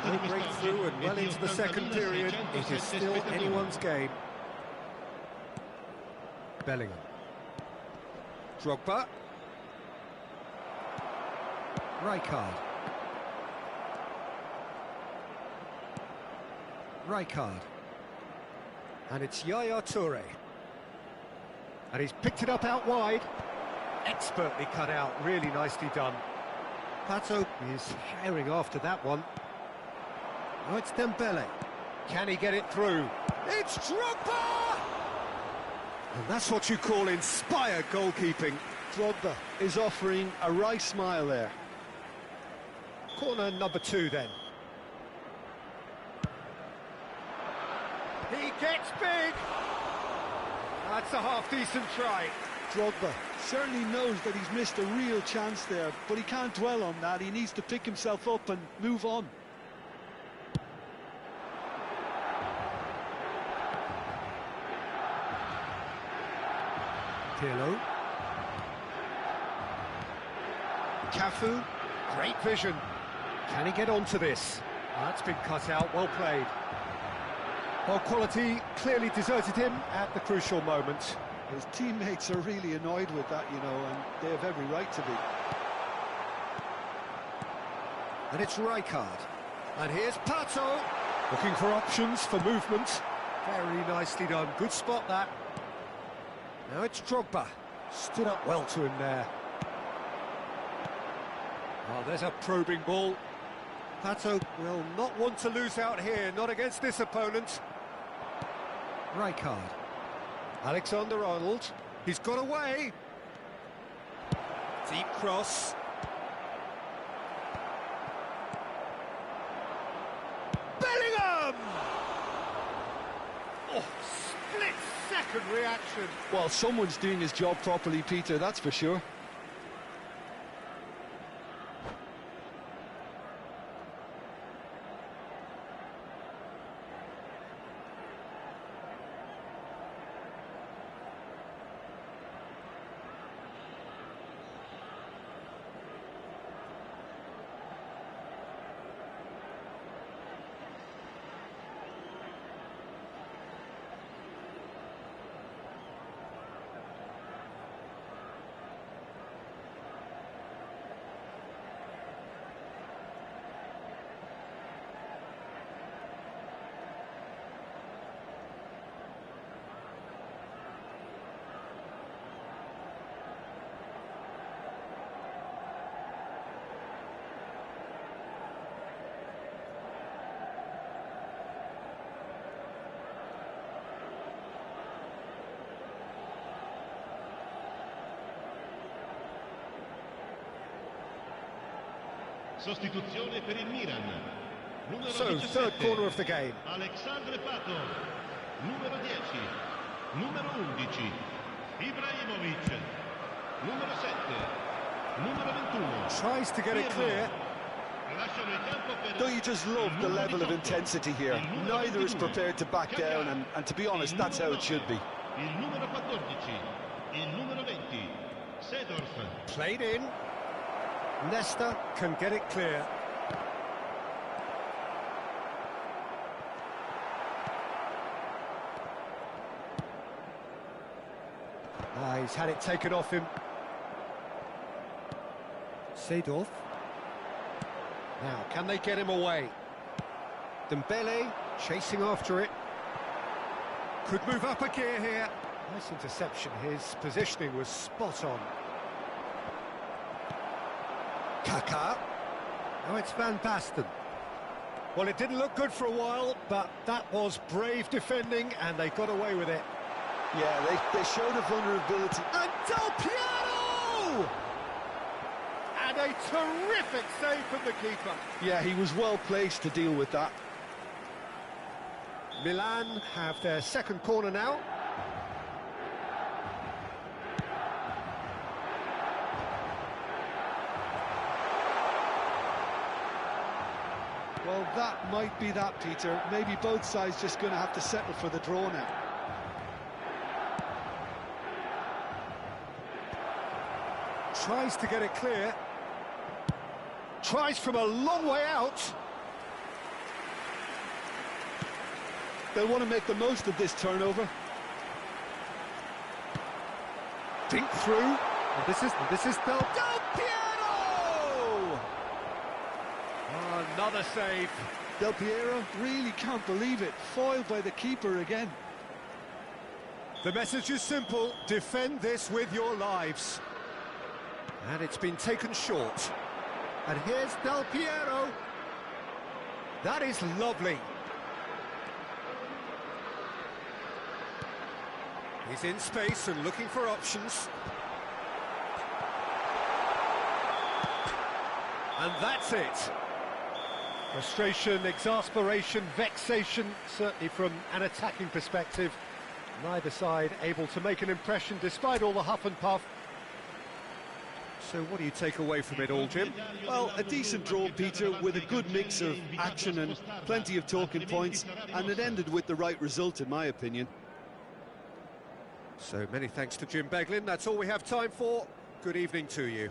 No breakthrough and well into the second period. It is still anyone's game. Bellingham. Drogba. Rijkaard. Rijkaard. And it's Yaya Toure. And he's picked it up out wide. Expertly cut out, really nicely done. Pato is herring after that one. Oh, it's Dembele. Can he get it through? It's Drogba! And that's what you call inspired goalkeeping. Drogba is offering a wry smile there. Corner number 2 then. He gets big! That's a half-decent try. Drogba certainly knows that he's missed a real chance there, but he can't dwell on that. He needs to pick himself up and move on. Pirlo. Cafu. Great vision. Can he get onto this? That's been cut out, well played. Well, quality clearly deserted him at the crucial moment. His teammates are really annoyed with that, you know, and they have every right to be. And it's Rijkaard. And here's Pato. Looking for options for movement. Very nicely done. Good spot, that. Now it's Drogba. Stood up well to him there. Oh, there's a probing ball. Pato will not want to lose out here, not against this opponent. Rijkaard. Alexander-Arnold. He's got away. Deep cross. Bellingham! Oh, split-second reaction. Well, someone's doing his job properly, Peter, that's for sure. Sostituzione per il Milan. Numero So, 17, third corner of the game. Alexandre Pato. Numero 10, numero 11, Ibrahimovic. Numero 7, numero 21. Tries to get it clear. Lasciano il campo per Don't you just love the level of intensity here? Neither is prepared to back down, and to be honest, that's how it should be. il numero 14, il numero 20, Seedorf. Played in. Leicester can get it clear. He's had it taken off him. Seedorf. Now, can they get him away? Dembele chasing after it. Could move up a gear here. Nice interception. His positioning was spot on. Kaká. Now it's Van Basten. Well, it didn't look good for a while, but that was brave defending, and they got away with it. Yeah, they showed a vulnerability. And Del Piero! And a terrific save from the keeper. Yeah, he was well placed to deal with that. Milan have their second corner now. Well, that might be that, Peter. Maybe both sides just going to have to settle for the draw now. Tries to get it clear. Tries from a long way out. They'll want to make the most of this turnover. Dink through. And this is Del Piero! Another save. Del Piero really can't believe it. Foiled by the keeper again. The message is simple: defend this with your lives. And it's been taken short. And here's Del Piero. That is lovely. He's in space and looking for options. And that's it. Frustration, exasperation, vexation, certainly from an attacking perspective. Neither side able to make an impression despite all the huff and puff. So what do you take away from it all, Jim? Well, a decent draw, Peter, with a good mix of action and plenty of talking points, and it ended with the right result, in my opinion. So many thanks to Jim Beglin. That's all we have time for. Good evening to you.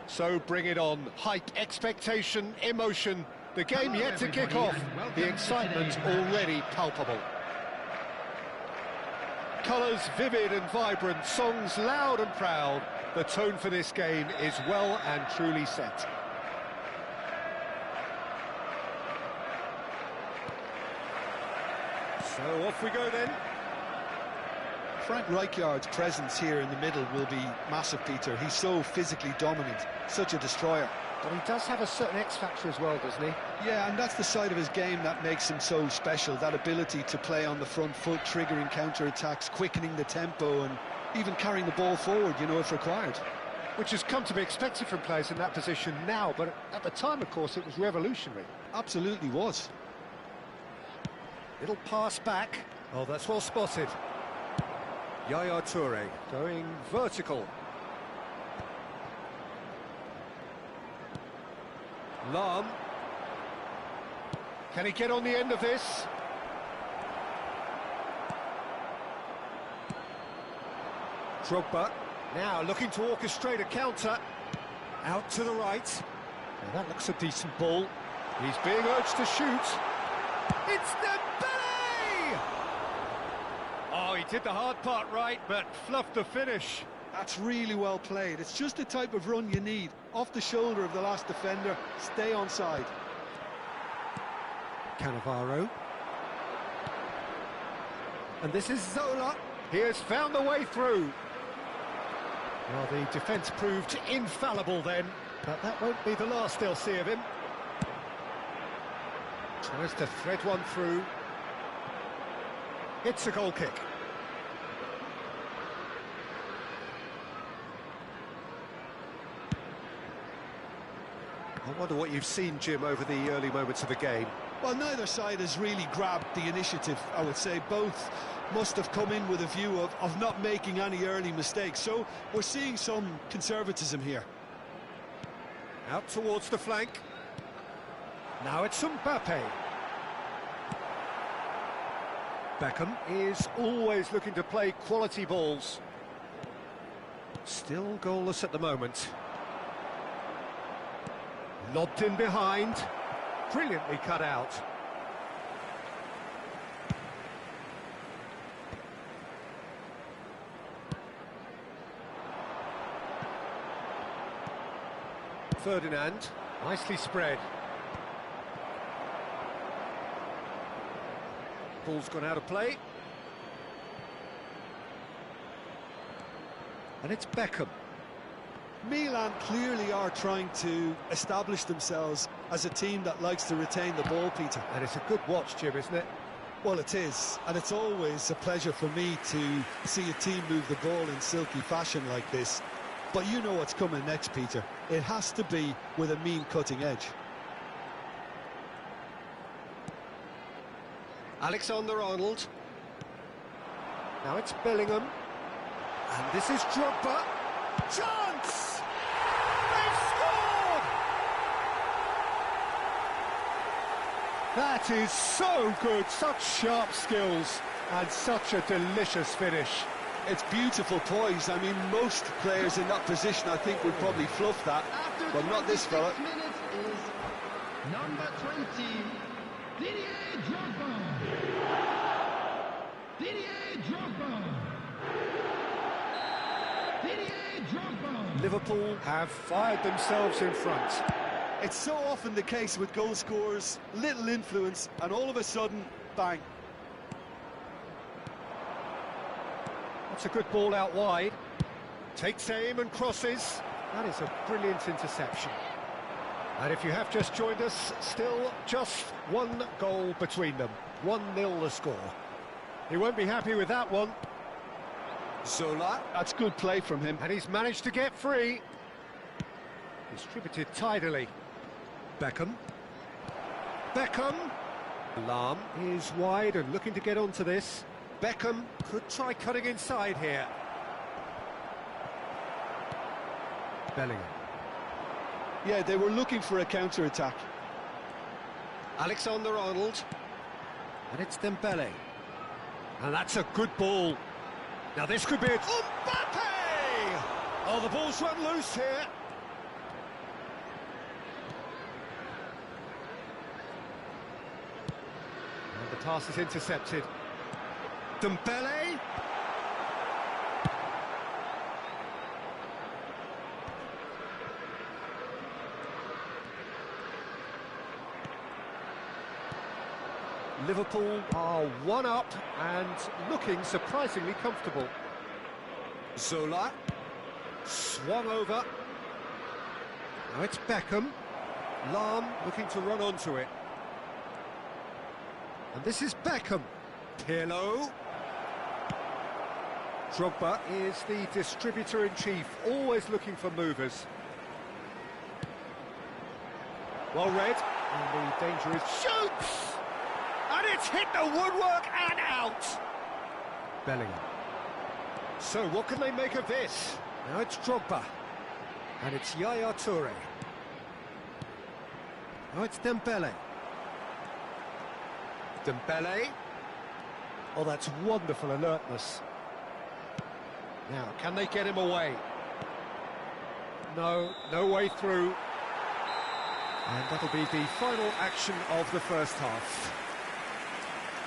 So bring it on. Hype, expectation, emotion. The game yet to kick off. The excitement already palpable. Colours vivid and vibrant, songs loud and proud. The tone for this game is well and truly set. So off we go then. Frank Rijkaard's presence here in the middle will be massive, Peter. He's so physically dominant, such a destroyer. But he does have a certain X-factor as well, doesn't he? Yeah, and that's the side of his game that makes him so special, that ability to play on the front foot, triggering counter-attacks, quickening the tempo, and even carrying the ball forward, you know, if required. Which has come to be expected from players in that position now, but at the time, of course, it was revolutionary. Absolutely was. Little pass back. Oh, that's well spotted. Yaya Toure going vertical. Lam. Can he get on the end of this? Drogba now looking to orchestrate a counter. Out to the right. Now that looks a decent ball. He's being urged to shoot. It's Dembele! Oh, he did the hard part right, but fluffed the finish. That's really well played. It's just the type of run you need. Off the shoulder of the last defender, stay onside. Cannavaro. And this is Zola. He has found the way through. Well, the defence proved infallible then, but that won't be the last they'll see of him. Tries to thread one through. It's a goal kick. I wonder what you've seen, Jim, over the early moments of the game. Well, neither side has really grabbed the initiative, I would say. Both must have come in with a view of not making any early mistakes. So we're seeing some conservatism here. Out towards the flank. Now it's Mbappe. Beckham is always looking to play quality balls. Still goalless at the moment. Lobbed in behind. Brilliantly cut out. Ferdinand, nicely spread. Ball's gone out of play. And it's Beckham. Milan clearly are trying to establish themselves as a team that likes to retain the ball, Peter. And it's a good watch, Jim, isn't it? Well, it is, and it's always a pleasure for me to see a team move the ball in silky fashion like this. But you know what's coming next, Peter. It has to be with a mean cutting edge. Alexander-Arnold. Now it's Bellingham. And this is Drogba. Chance! They've scored! That is so good, such sharp skills, and such a delicious finish. It's beautiful poise. I mean, most players in that position, I think, would probably fluff that, but not this fella. Minutes is number 20, Didier Drogba. Didier Drogba. Didier Drogba. Liverpool have fired themselves in front. It's so often the case with goal scorers, little influence, and all of a sudden, bang. That's a good ball out wide. Takes aim and crosses. That is a brilliant interception. And if you have just joined us, still just one goal between them. 1-0 the score. He won't be happy with that one. Zola, that's good play from him. And he's managed to get free. Distributed tidily. Beckham. Beckham. Lam is wide and looking to get onto this. Beckham could try cutting inside here. Bellingham. Yeah, they were looking for a counter-attack. Alexander-Arnold. And it's Dembele. And that's a good ball. Now this could be it. Mbappe! Oh, the ball's run loose here. And the pass is intercepted. Dembele. Liverpool are one up and looking surprisingly comfortable. Zola swung over. Now it's Beckham. Lahm looking to run onto it. And this is Beckham. Pirlo. Drogba is the distributor-in-chief, always looking for movers. Well read, and the danger is... Shoots! And it's hit the woodwork and out! Bellingham. So what can they make of this? Now it's Drogba. And it's Yaya Toure. Now it's Dembele. Dembele. Oh, that's wonderful alertness. Now, can they get him away? No, no way through. And that'll be the final action of the first half.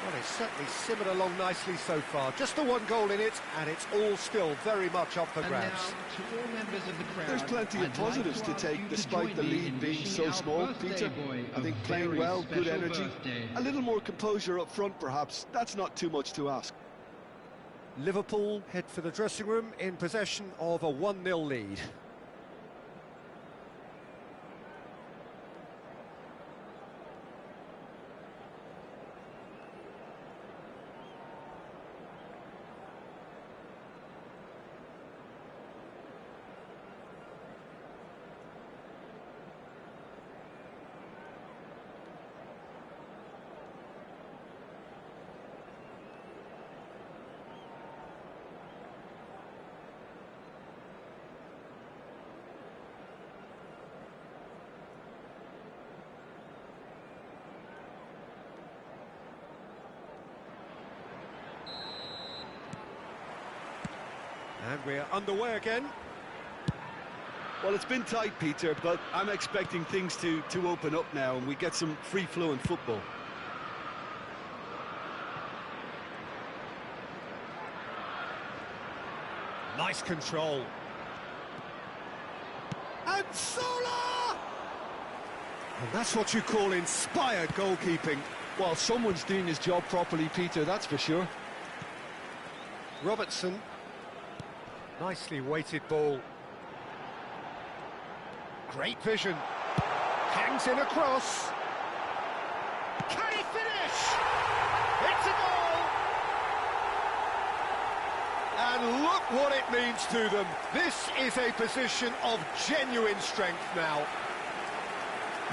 Well, it's certainly simmered along nicely so far. Just the one goal in it, and it's all still very much up for grabs. To all members of the crowd, There's plenty of I'd positives like to ask you take to despite join the me lead in being wishing so our small, birthday Peter. boy I think a playing very well, good special energy. birthday. A little more composure up front, perhaps. That's not too much to ask. Liverpool head for the dressing room in possession of a 1-0 lead. And we're underway again. Well, it's been tight, Peter, but I'm expecting things to open up now and we get some free-flowing football. Nice control. And Zola! And that's what you call inspired goalkeeping. Well, someone's doing his job properly, Peter, that's for sure. Robertson. Nicely weighted ball. Great vision. Hangs in across. Can he finish? It's a goal! And look what it means to them. This is a position of genuine strength now.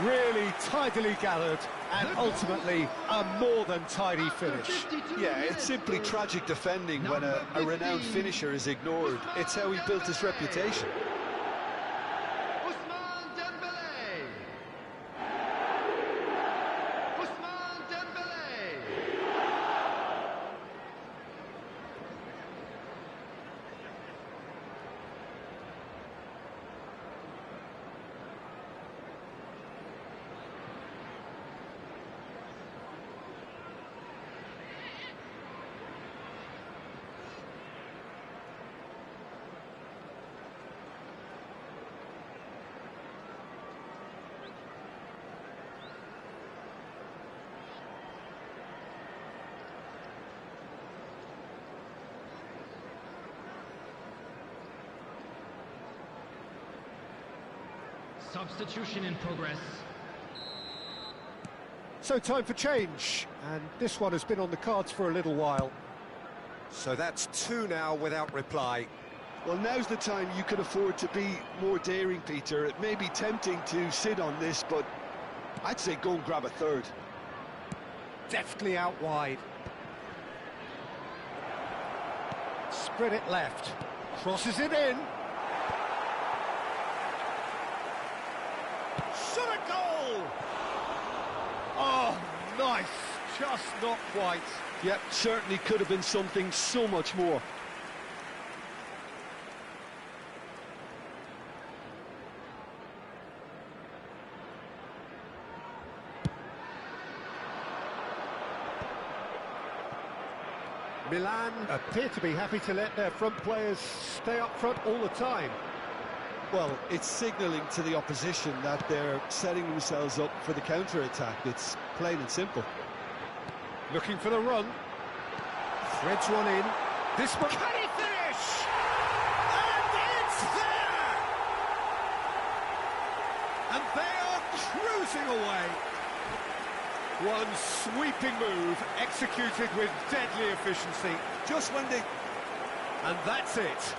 Really tidily gathered and ultimately a more than tidy finish. Yeah, it's simply tragic defending when a renowned finisher is ignored. It's how he built his reputation. Ousmane Dembélé. Ousmane Dembélé. Substitution in progress. So time for change, and this one has been on the cards for a little while. So that's two now without reply. Well, now's the time you can afford to be more daring, Peter. It may be tempting to sit on this, but I'd say go and grab a third. Deftly out wide. Spread it left. Crosses it in. Shot a goal! Oh, nice. Just not quite. Yep, certainly could have been something so much more. Milan appear to be happy to let their front players stay up front all the time. Well, it's signalling to the opposition that they're setting themselves up for the counter-attack. It's plain and simple. Looking for the run. Threads one in. This one... Can he finish? And it's there! And they are cruising away. One sweeping move, executed with deadly efficiency. Just when they... And that's it.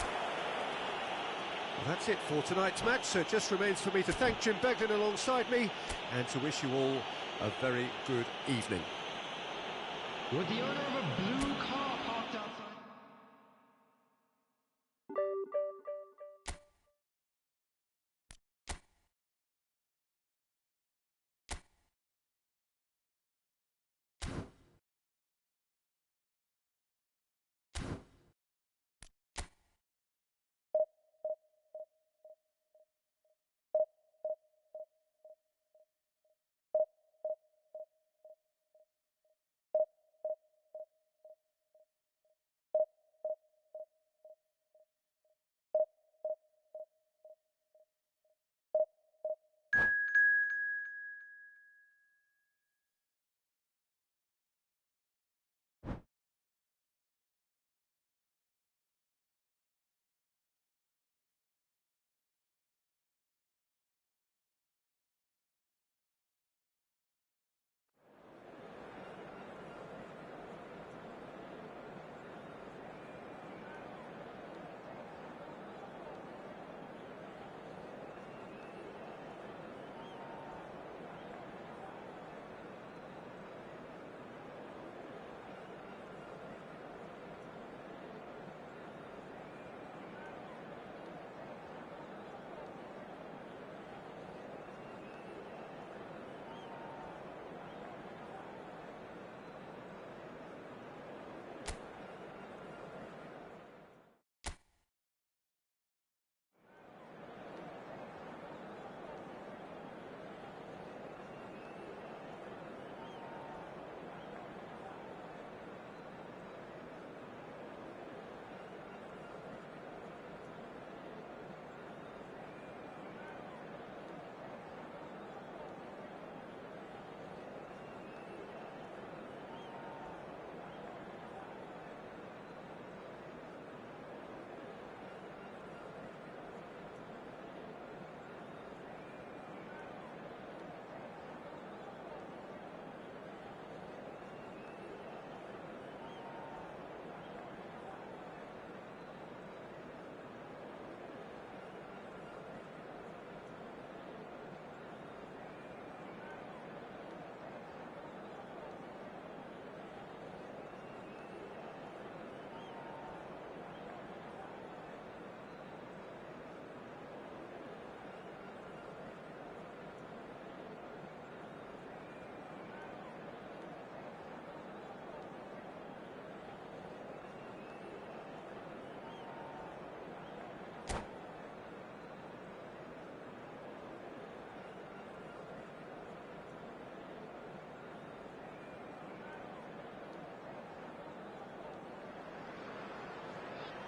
Well, that's it for tonight's match, so it just remains for me to thank Jim Beglin alongside me and to wish you all a very good evening. With the owner of a blue car parked outside.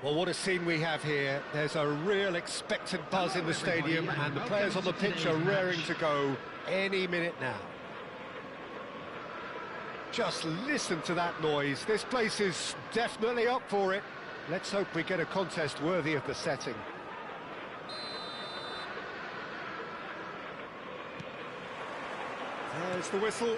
Well, what a scene we have here. There's a real expectant buzz in the stadium and the players on the pitch are raring to go any minute now. Just listen to that noise. This place is definitely up for it. Let's hope we get a contest worthy of the setting. There's the whistle.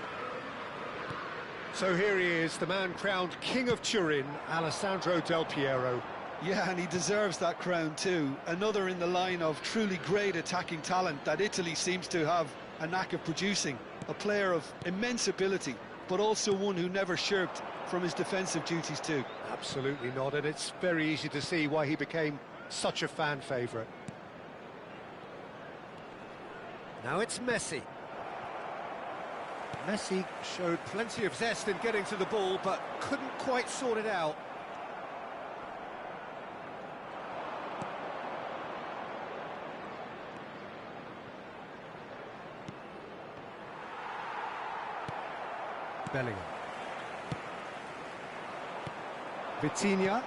So here he is, the man crowned King of Turin, Alessandro Del Piero. Yeah, and he deserves that crown too. Another in the line of truly great attacking talent that Italy seems to have a knack of producing. A player of immense ability, but also one who never shirked from his defensive duties too. Absolutely not, and it's very easy to see why he became such a fan favourite. Now it's Messi. Messi showed plenty of zest in getting to the ball, but couldn't quite sort it out. Bellingham. Vitinha.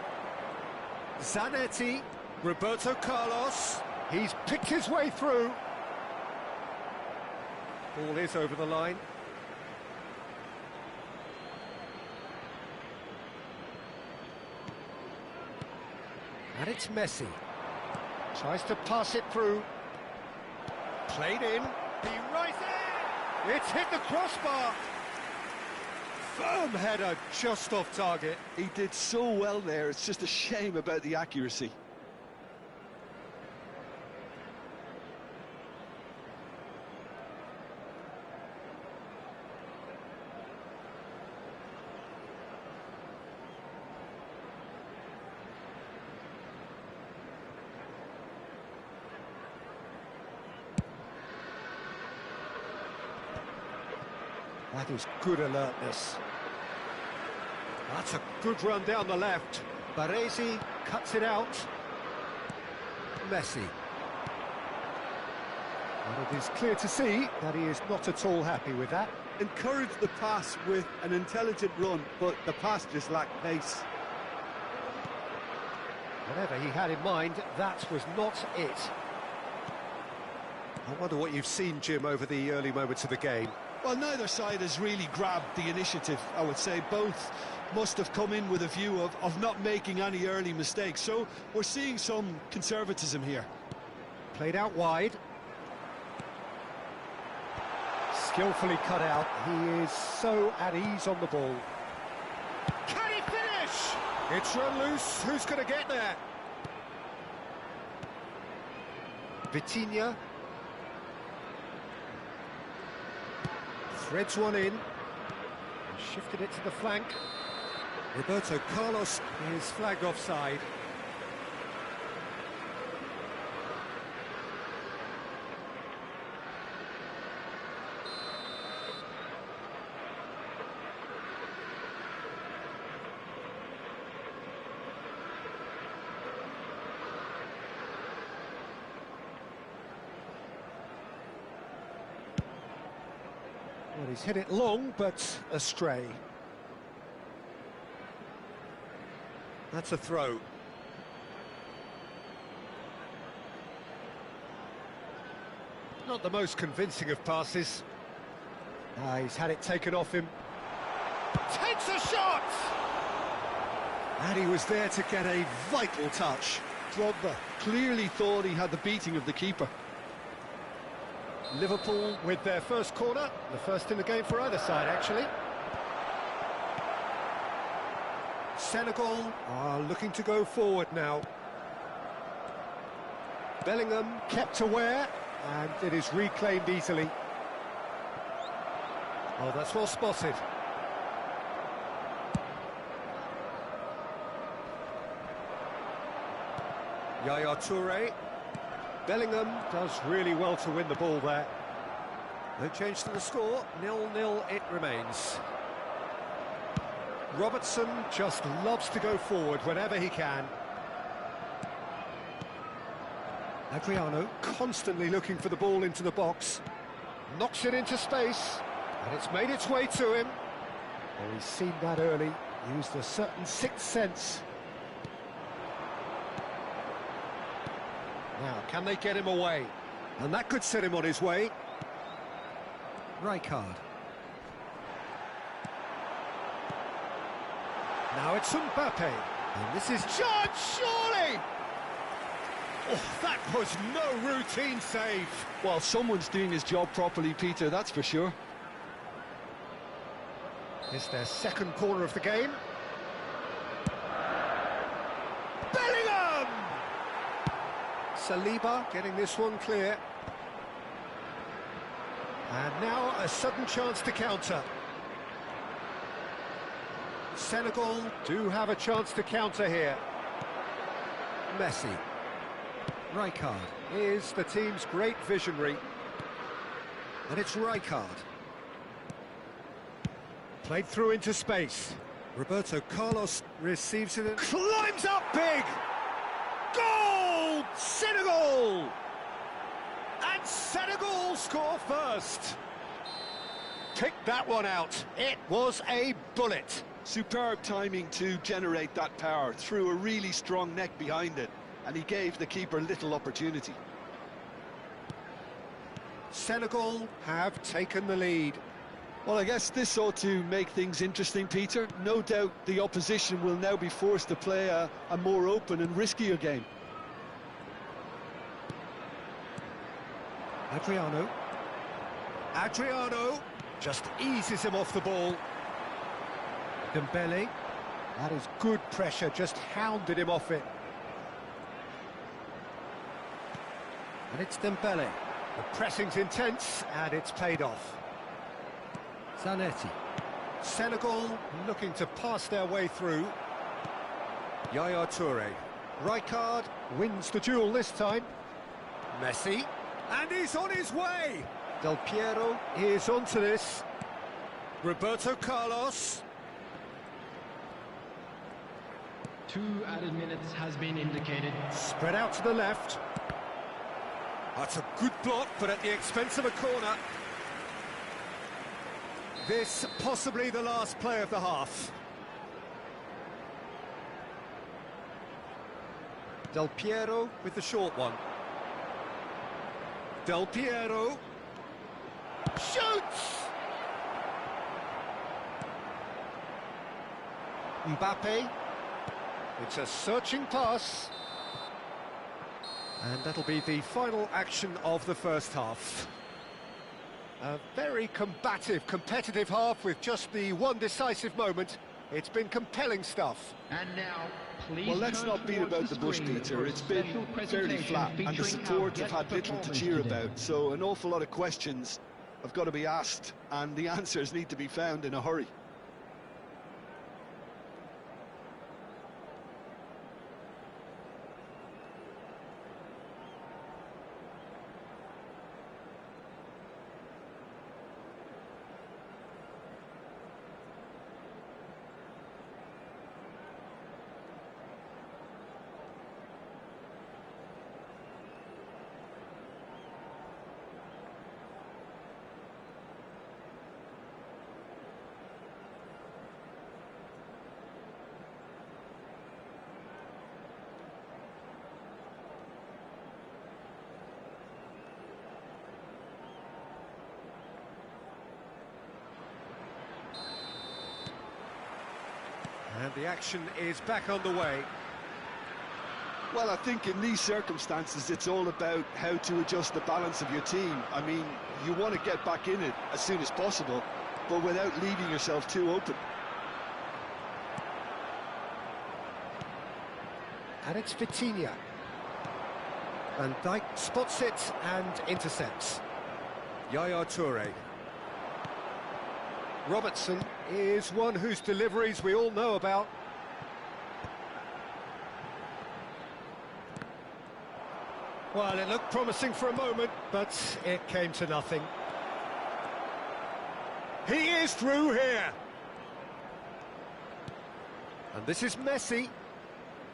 Zanetti. Roberto Carlos. He's picked his way through. Ball is over the line. And it's Messi. Tries to pass it through. Played in. He rises in! It's hit the crossbar! Firm header, just off target. He did so well there, it's just a shame about the accuracy. That is good alertness. That's a good run down the left. Baresi cuts it out. Messi. And it is clear to see that he is not at all happy with that. Encouraged the pass with an intelligent run, but the pass just lacked pace. Whatever he had in mind, that was not it. I wonder what you've seen, Jim, over the early moments of the game. Well, neither side has really grabbed the initiative, I would say. Both must have come in with a view of not making any early mistakes. So we're seeing some conservatism here. Played out wide. Skillfully cut out. He is so at ease on the ball. Can he finish? It's run loose. Who's going to get there? Vitinha. Threads one in. And shifted it to the flank. Roberto Carlos is flagged offside. Well, he's hit it long, but astray. That's a throw. Not the most convincing of passes. He's had it taken off him. Takes a shot! And he was there to get a vital touch. Drogba clearly thought he had the beating of the keeper. Liverpool with their first corner, the first in the game for either side, actually. Senegal are looking to go forward now. Bellingham kept aware, and it is reclaimed easily. Oh, that's well spotted. Yaya Toure. Bellingham does really well to win the ball there. No change to the score, 0-0 it remains. Robertson just loves to go forward whenever he can. Adriano constantly looking for the ball into the box. Knocks it into space, and it's made its way to him. Oh, he's seen that early, used a certain sixth sense. Now, can they get him away? And that could set him on his way. Rijkaard. Now it's Mbappe. And this is Judge, surely! Oh, that was no routine save. Well, someone's doing his job properly, Peter, that's for sure. It's their second corner of the game. Saliba getting this one clear. And now a sudden chance to counter. Senegal do have a chance to counter here. Messi. Rijkaard is the team's great visionary. And it's Rijkaard. Played through into space. Roberto Carlos receives it and climbs up big! Goal! Senegal! And Senegal score first. Pick that one out. It was a bullet. Superb timing to generate that power, threw a really strong neck behind it, and he gave the keeper little opportunity. Senegal have taken the lead. Well, I guess this ought to make things interesting, Peter. No doubt the opposition will now be forced to play a more open and riskier game. Adriano just eases him off the ball. Dembele, that is good pressure, just hounded him off it. And it's Dembele. The pressing's intense, and it's paid off. Zanetti. Senegal looking to pass their way through. Yaya Toure. Rijkaard wins the duel this time. Messi. And he's on his way! Del Piero is onto this. Roberto Carlos. 2 added minutes has been indicated. Spread out to the left. That's a good block, but at the expense of a corner. This possibly the last play of the half. Del Piero with the short one. Del Piero shoots! Mbappe. It's a searching pass. And that'll be the final action of the first half. A very combative, competitive half with just the one decisive moment. It's been compelling stuff. And now, please. Well, let's not beat about the bush, Peter. It's been fairly flat, and the support have had little to cheer about. So an awful lot of questions have got to be asked, and the answers need to be found in a hurry. And the action is back on the way. Well, I think in these circumstances, it's all about how to adjust the balance of your team. I mean, you want to get back in it as soon as possible, but without leaving yourself too open. And it's Vitinha. Van Dijk spots it and intercepts. Yaya Toure. Robertson is one whose deliveries we all know about. Well, it looked promising for a moment, but it came to nothing. He is through here. And this is Messi.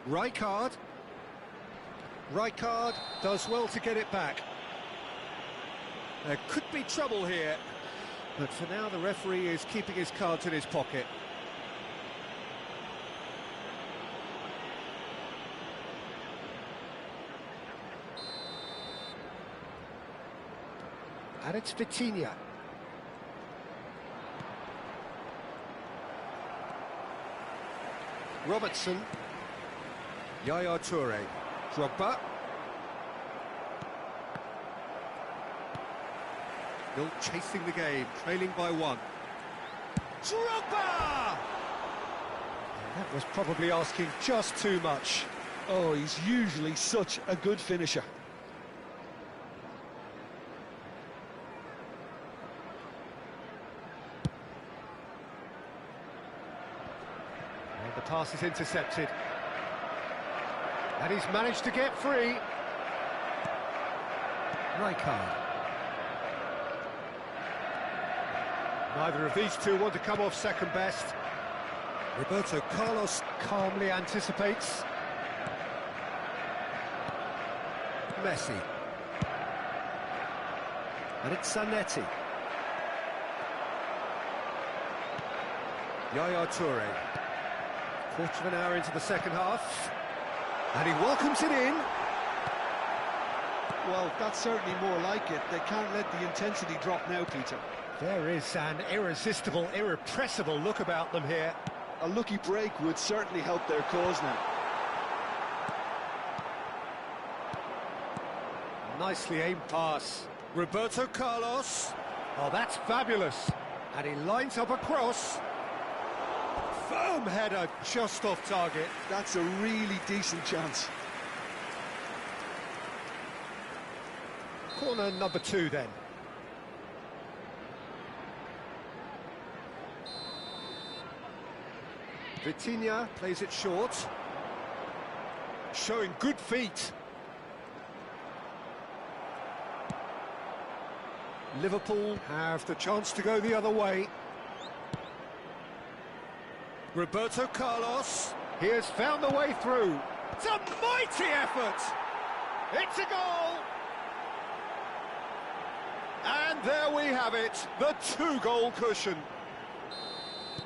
Rijkaard. Rijkaard does well to get it back. There could be trouble here. But for now, the referee is keeping his cards in his pocket. And it's Vitinha. Robertson. Yaya Toure. Drogba. Still chasing the game, trailing by 1. Drogba! And that was probably asking just too much. Oh, he's usually such a good finisher. And the pass is intercepted. And he's managed to get free. Rijkaard. Neither of these two want to come off second best. Roberto Carlos calmly anticipates. Messi. And it's Zanetti. Yaya Toure. Quarter of an hour into the second half. And he welcomes it in. Well, that's certainly more like it. They can't let the intensity drop now, Peter. There is an irresistible, irrepressible look about them here. A lucky break would certainly help their cause now. Nicely aimed pass. Roberto Carlos. Oh, that's fabulous. And he lines up a cross. Firm header just off target. That's a really decent chance. Corner number 2 then. Vitinha plays it short. Showing good feet. Liverpool have the chance to go the other way. Roberto Carlos, he has found the way through. It's a mighty effort! It's a goal! And there we have it, the 2-goal cushion.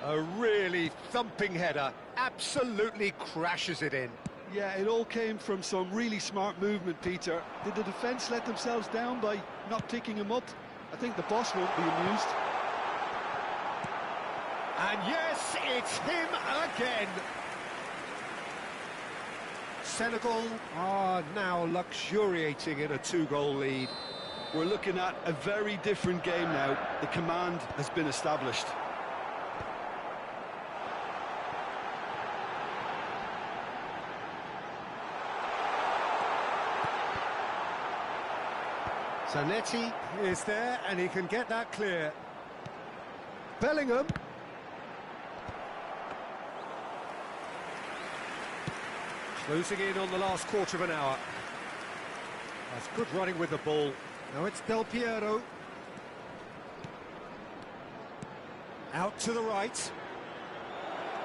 A really thumping header, absolutely crashes it in. Yeah, it all came from some really smart movement, Peter. Did the defence let themselves down by not picking him up? I think the boss won't be amused. And yes, it's him again. Senegal are now luxuriating in a 2-goal lead. We're looking at a very different game now. The command has been established. Zanetti is there and he can get that clear. Bellingham. Closing in on the last quarter of an hour. That's good running with the ball. Now it's Del Piero. Out to the right.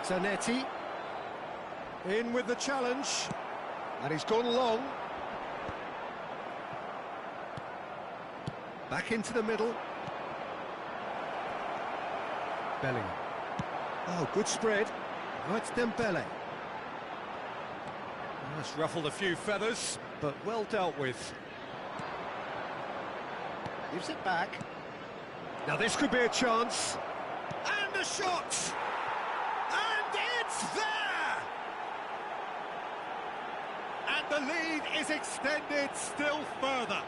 Zanetti. In with the challenge. And he's gone long. Back into the middle. Bellingham. Oh, good spread. Now it's Dembele. That's ruffled a few feathers, but well dealt with. Gives it back. Now this could be a chance. And a shot! And it's there! And the lead is extended still further.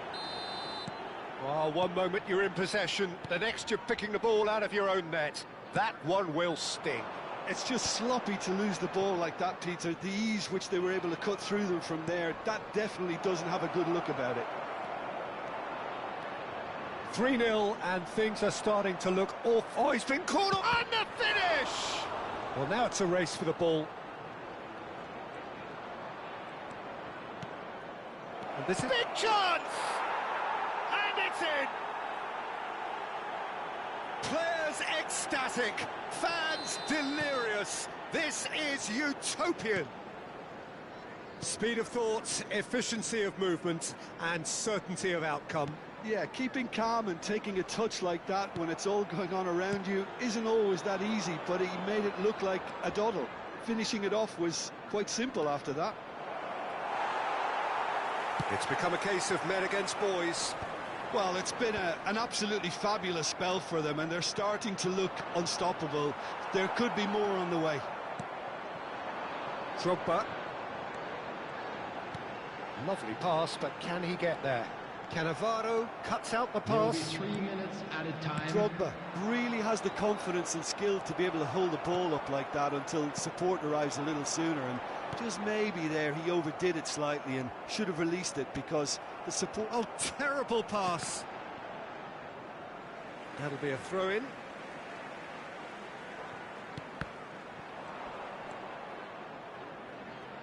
Oh, one moment you're in possession, the next you're picking the ball out of your own net. That one will sting. It's just sloppy to lose the ball like that, Peter. The ease which they were able to cut through them from there, that definitely doesn't have a good look about it. 3-0 and things are starting to look off. Oh, he's been caught on and the finish! Well, now it's a race for the ball. And this is big chance! And it's in! Players ecstatic, fans delirious. This is utopian. Speed of thought, efficiency of movement, and certainty of outcome. Yeah, keeping calm and taking a touch like that when it's all going on around you isn't always that easy, but he made it look like a doddle. Finishing it off was quite simple after that. It's become a case of men against boys. Well, it's been an absolutely fabulous spell for them, and they're starting to look unstoppable. There could be more on the way. Drogba. Lovely pass, but can he get there? Cannavaro cuts out the pass. 3 minutes at a time. Drogba really has the confidence and skill to be able to hold the ball up like that until support arrives a little sooner, and just maybe there he overdid it slightly and should have released it because the support... Oh, terrible pass. That'll be a throw-in.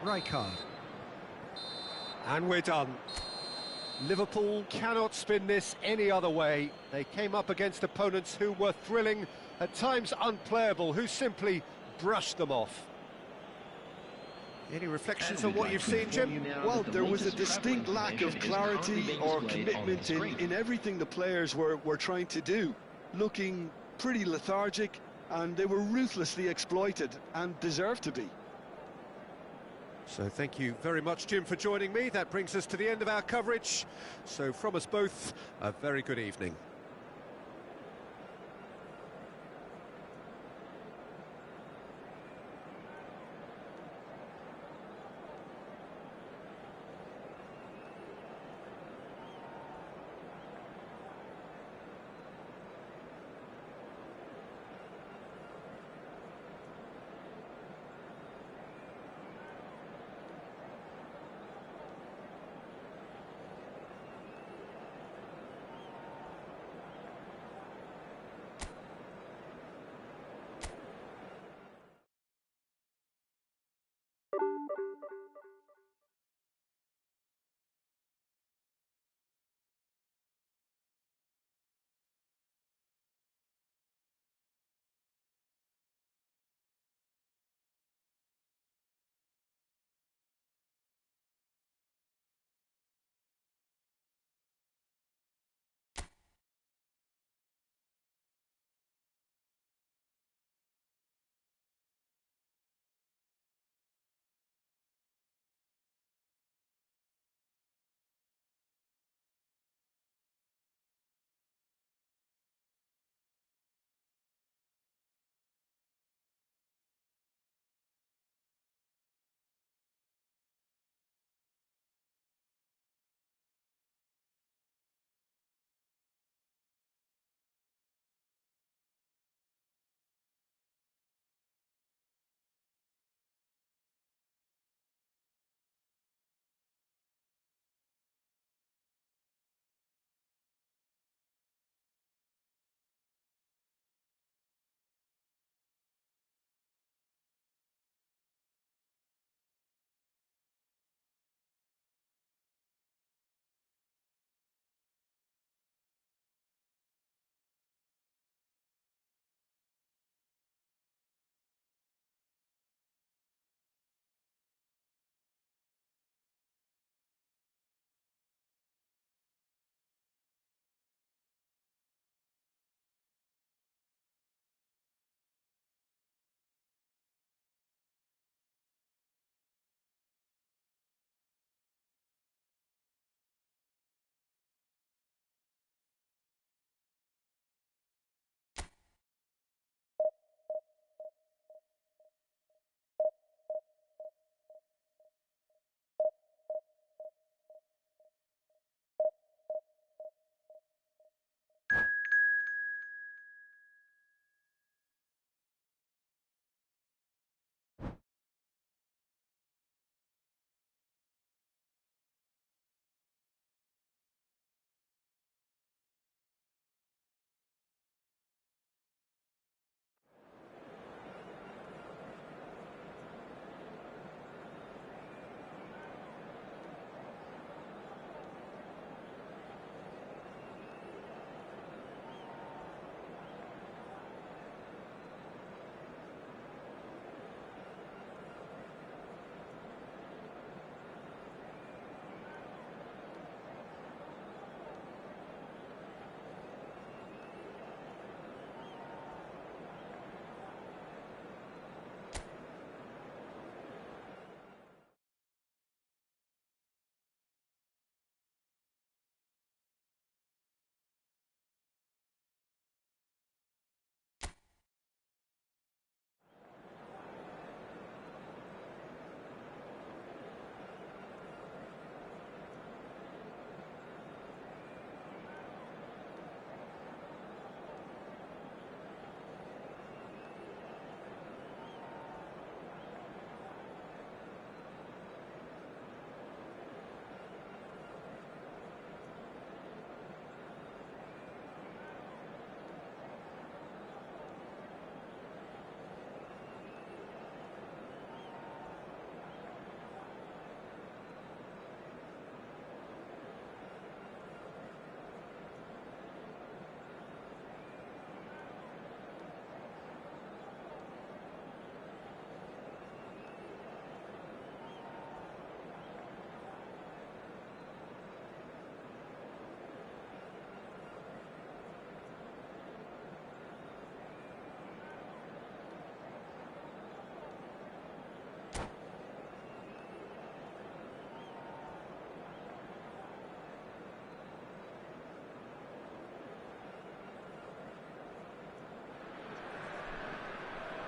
Rijkaard. And we're done. Liverpool cannot spin this any other way. They came up against opponents who were thrilling, at times unplayable, who simply brushed them off. Any reflections on what you've seen, Jim? Well, there was a distinct lack of clarity or commitment in everything the players were trying to do. Looking pretty lethargic, and they were ruthlessly exploited and deserved to be. So thank you very much, Jim, for joining me. That brings us to the end of our coverage. So from us both, a very good evening.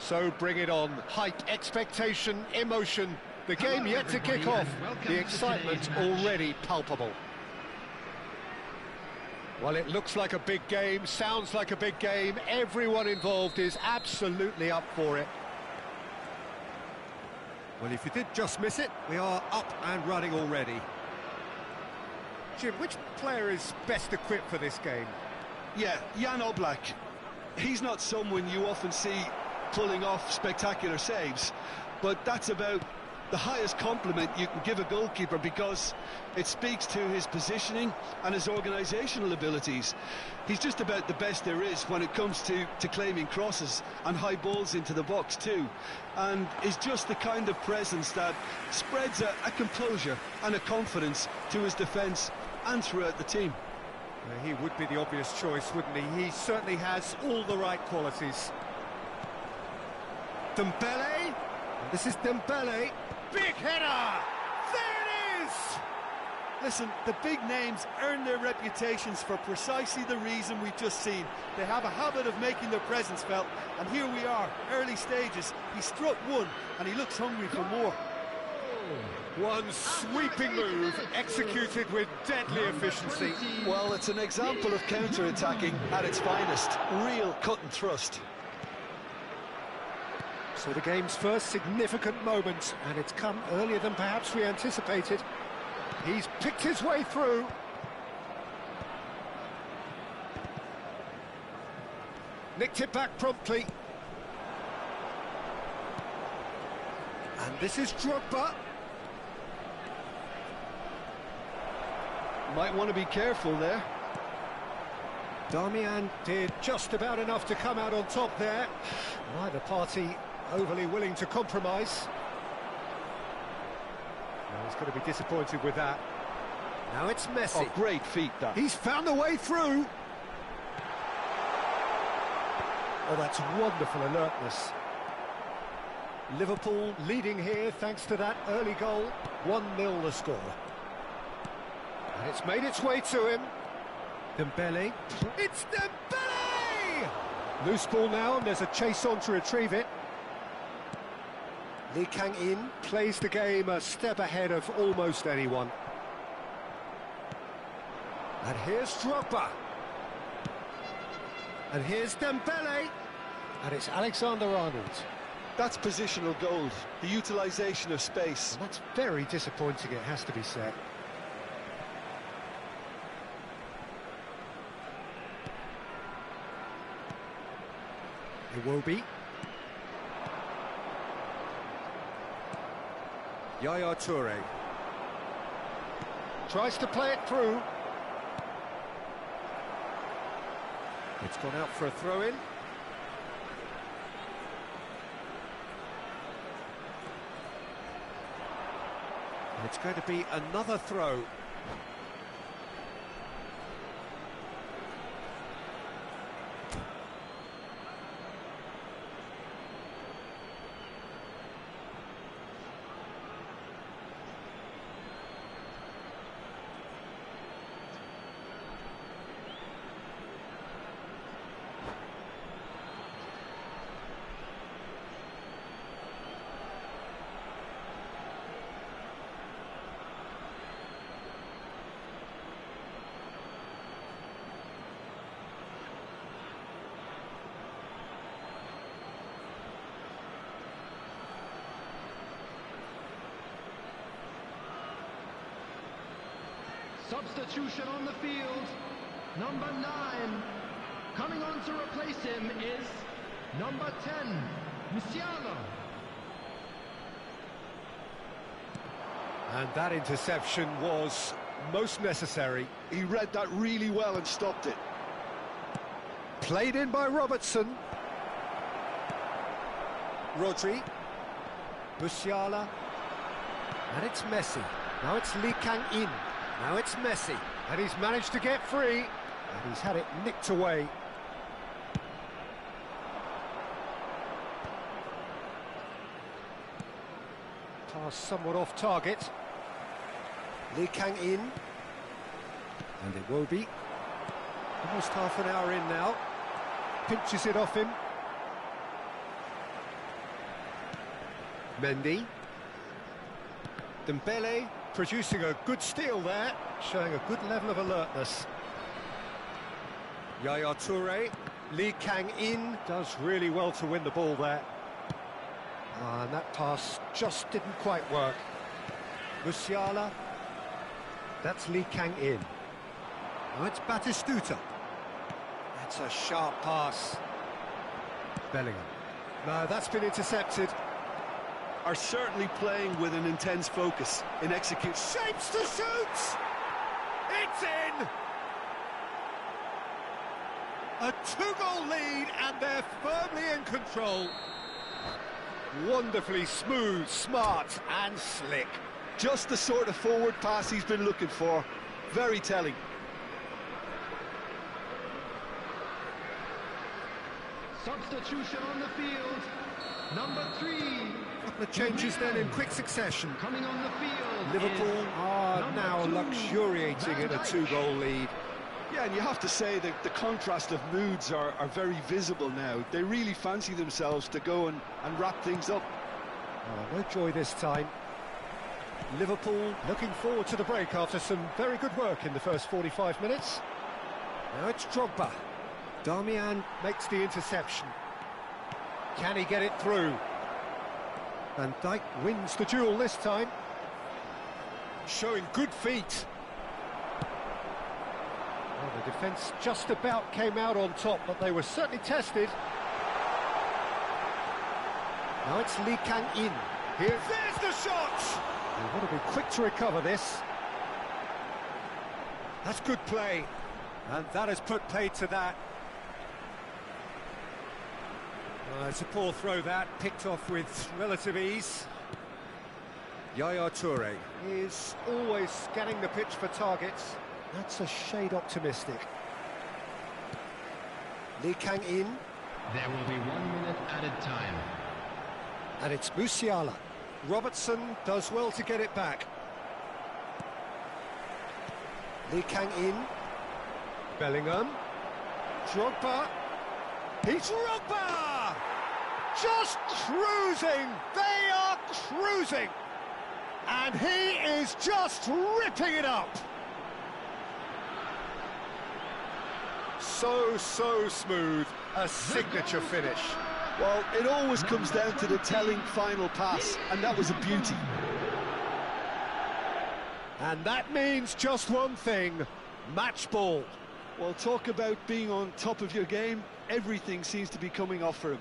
So bring it on. Hype, expectation, emotion. The game yet to kick off. The excitement already palpable. Well, it looks like a big game, sounds like a big game. Everyone involved is absolutely up for it. Well, if you did just miss it, we are up and running already. Jim, which player is best equipped for this game? Yeah, Jan Oblak. He's not someone you often see pulling off spectacular saves, but that's about the highest compliment you can give a goalkeeper, because it speaks to his positioning and his organisational abilities. He's just about the best there is when it comes to claiming crosses and high balls into the box too, and is just the kind of presence that spreads a composure and a confidence to his defence and throughout the team. He would be the obvious choice, wouldn't he? He certainly has all the right qualities. Dembele, and this is Dembele. Big header! There it is! Listen, the big names earn their reputations for precisely the reason we've just seen. They have a habit of making their presence felt, and here we are, early stages. He struck one, and he looks hungry for more. One sweeping move, executed with deadly efficiency. Well, it's an example of counter-attacking at its finest. Real cut and thrust. So the game's first significant moment, and it's come earlier than perhaps we anticipated. He's picked his way through. Nicked it back promptly. And this is Drogba. Might want to be careful there. Darmian did just about enough to come out on top there. Neither party overly willing to compromise. Well, he's going to be disappointed with that. Now it's Messi. Oh, great feat, that. He's found a way through. Oh, that's wonderful alertness. Liverpool leading here thanks to that early goal. 1-0 the score. And it's made its way to him. Dembele. It's Dembele! Loose ball now, and there's a chase on to retrieve it. Lee Kang-in plays the game a step ahead of almost anyone. And here's Drogba. And here's Dembele. And it's Alexander-Arnold. That's positional gold, the utilisation of space. And that's very disappointing, it has to be said. Iwobi. Yaya Toure. Tries to play it through. It's gone out for a throw-in. It's going to be another throw. Substitution on the field. Number 9. Coming on to replace him is number 10, Musiala. And that interception was most necessary. He read that really well and stopped it. Played in by Robertson. Rodri. Musiala. And it's Messi. Now it's Lee Kang-in. Now it's Messi. And he's managed to get free. And he's had it nicked away. Pass somewhat off target. Lee Kang-in. And Iwobi. Almost half an hour in now. Pinches it off him. Mendy. Dembele producing a good steal there, showing a good level of alertness. Yaya Toure, Lee Kang-in does really well to win the ball there. And that pass just didn't quite work. Musiala, that's Lee Kang-in. Now it's Batistuta. That's a sharp pass. Bellingham. No, that's been intercepted. Are certainly playing with an intense focus in execution. Shapes to shoot! It's in! A 2-goal lead, and they're firmly in control. Wonderfully smooth, smart and slick. Just the sort of forward pass he's been looking for. Very telling. Substitution on the field. Number 3. Couple of changes then in quick succession. Coming on the field. Liverpool are number now 2, luxuriating in a 2-goal lead. Yeah, and you have to say that the contrast of moods are very visible now. They really fancy themselves to go and wrap things up. Oh, no joy this time. Liverpool looking forward to the break after some very good work in the first 45 minutes. Now it's Drogba. Darmian makes the interception. Can he get it through? Van Dijk wins the duel this time. Showing good feet. Well, the defence just about came out on top, but they were certainly tested. Now it's Lee Kang-in. Here, there's the shot! They want to be quick to recover this. That's good play. And that has put paid to that. It's a poor throw that, picked off with relative ease. Yaya Toure is always scanning the pitch for targets. That's a shade optimistic. Lee Kang-in. There will be 1 minute added time. And it's Musiala. Robertson does well to get it back. Lee Kang-in. Bellingham. Drogba. He's Drogba! Just cruising! They are cruising! And he is just ripping it up! So smooth. A signature finish. Well, it always comes down to the telling final pass, and that was a beauty. And that means just one thing, match ball. Well, talk about being on top of your game. Everything seems to be coming off for him.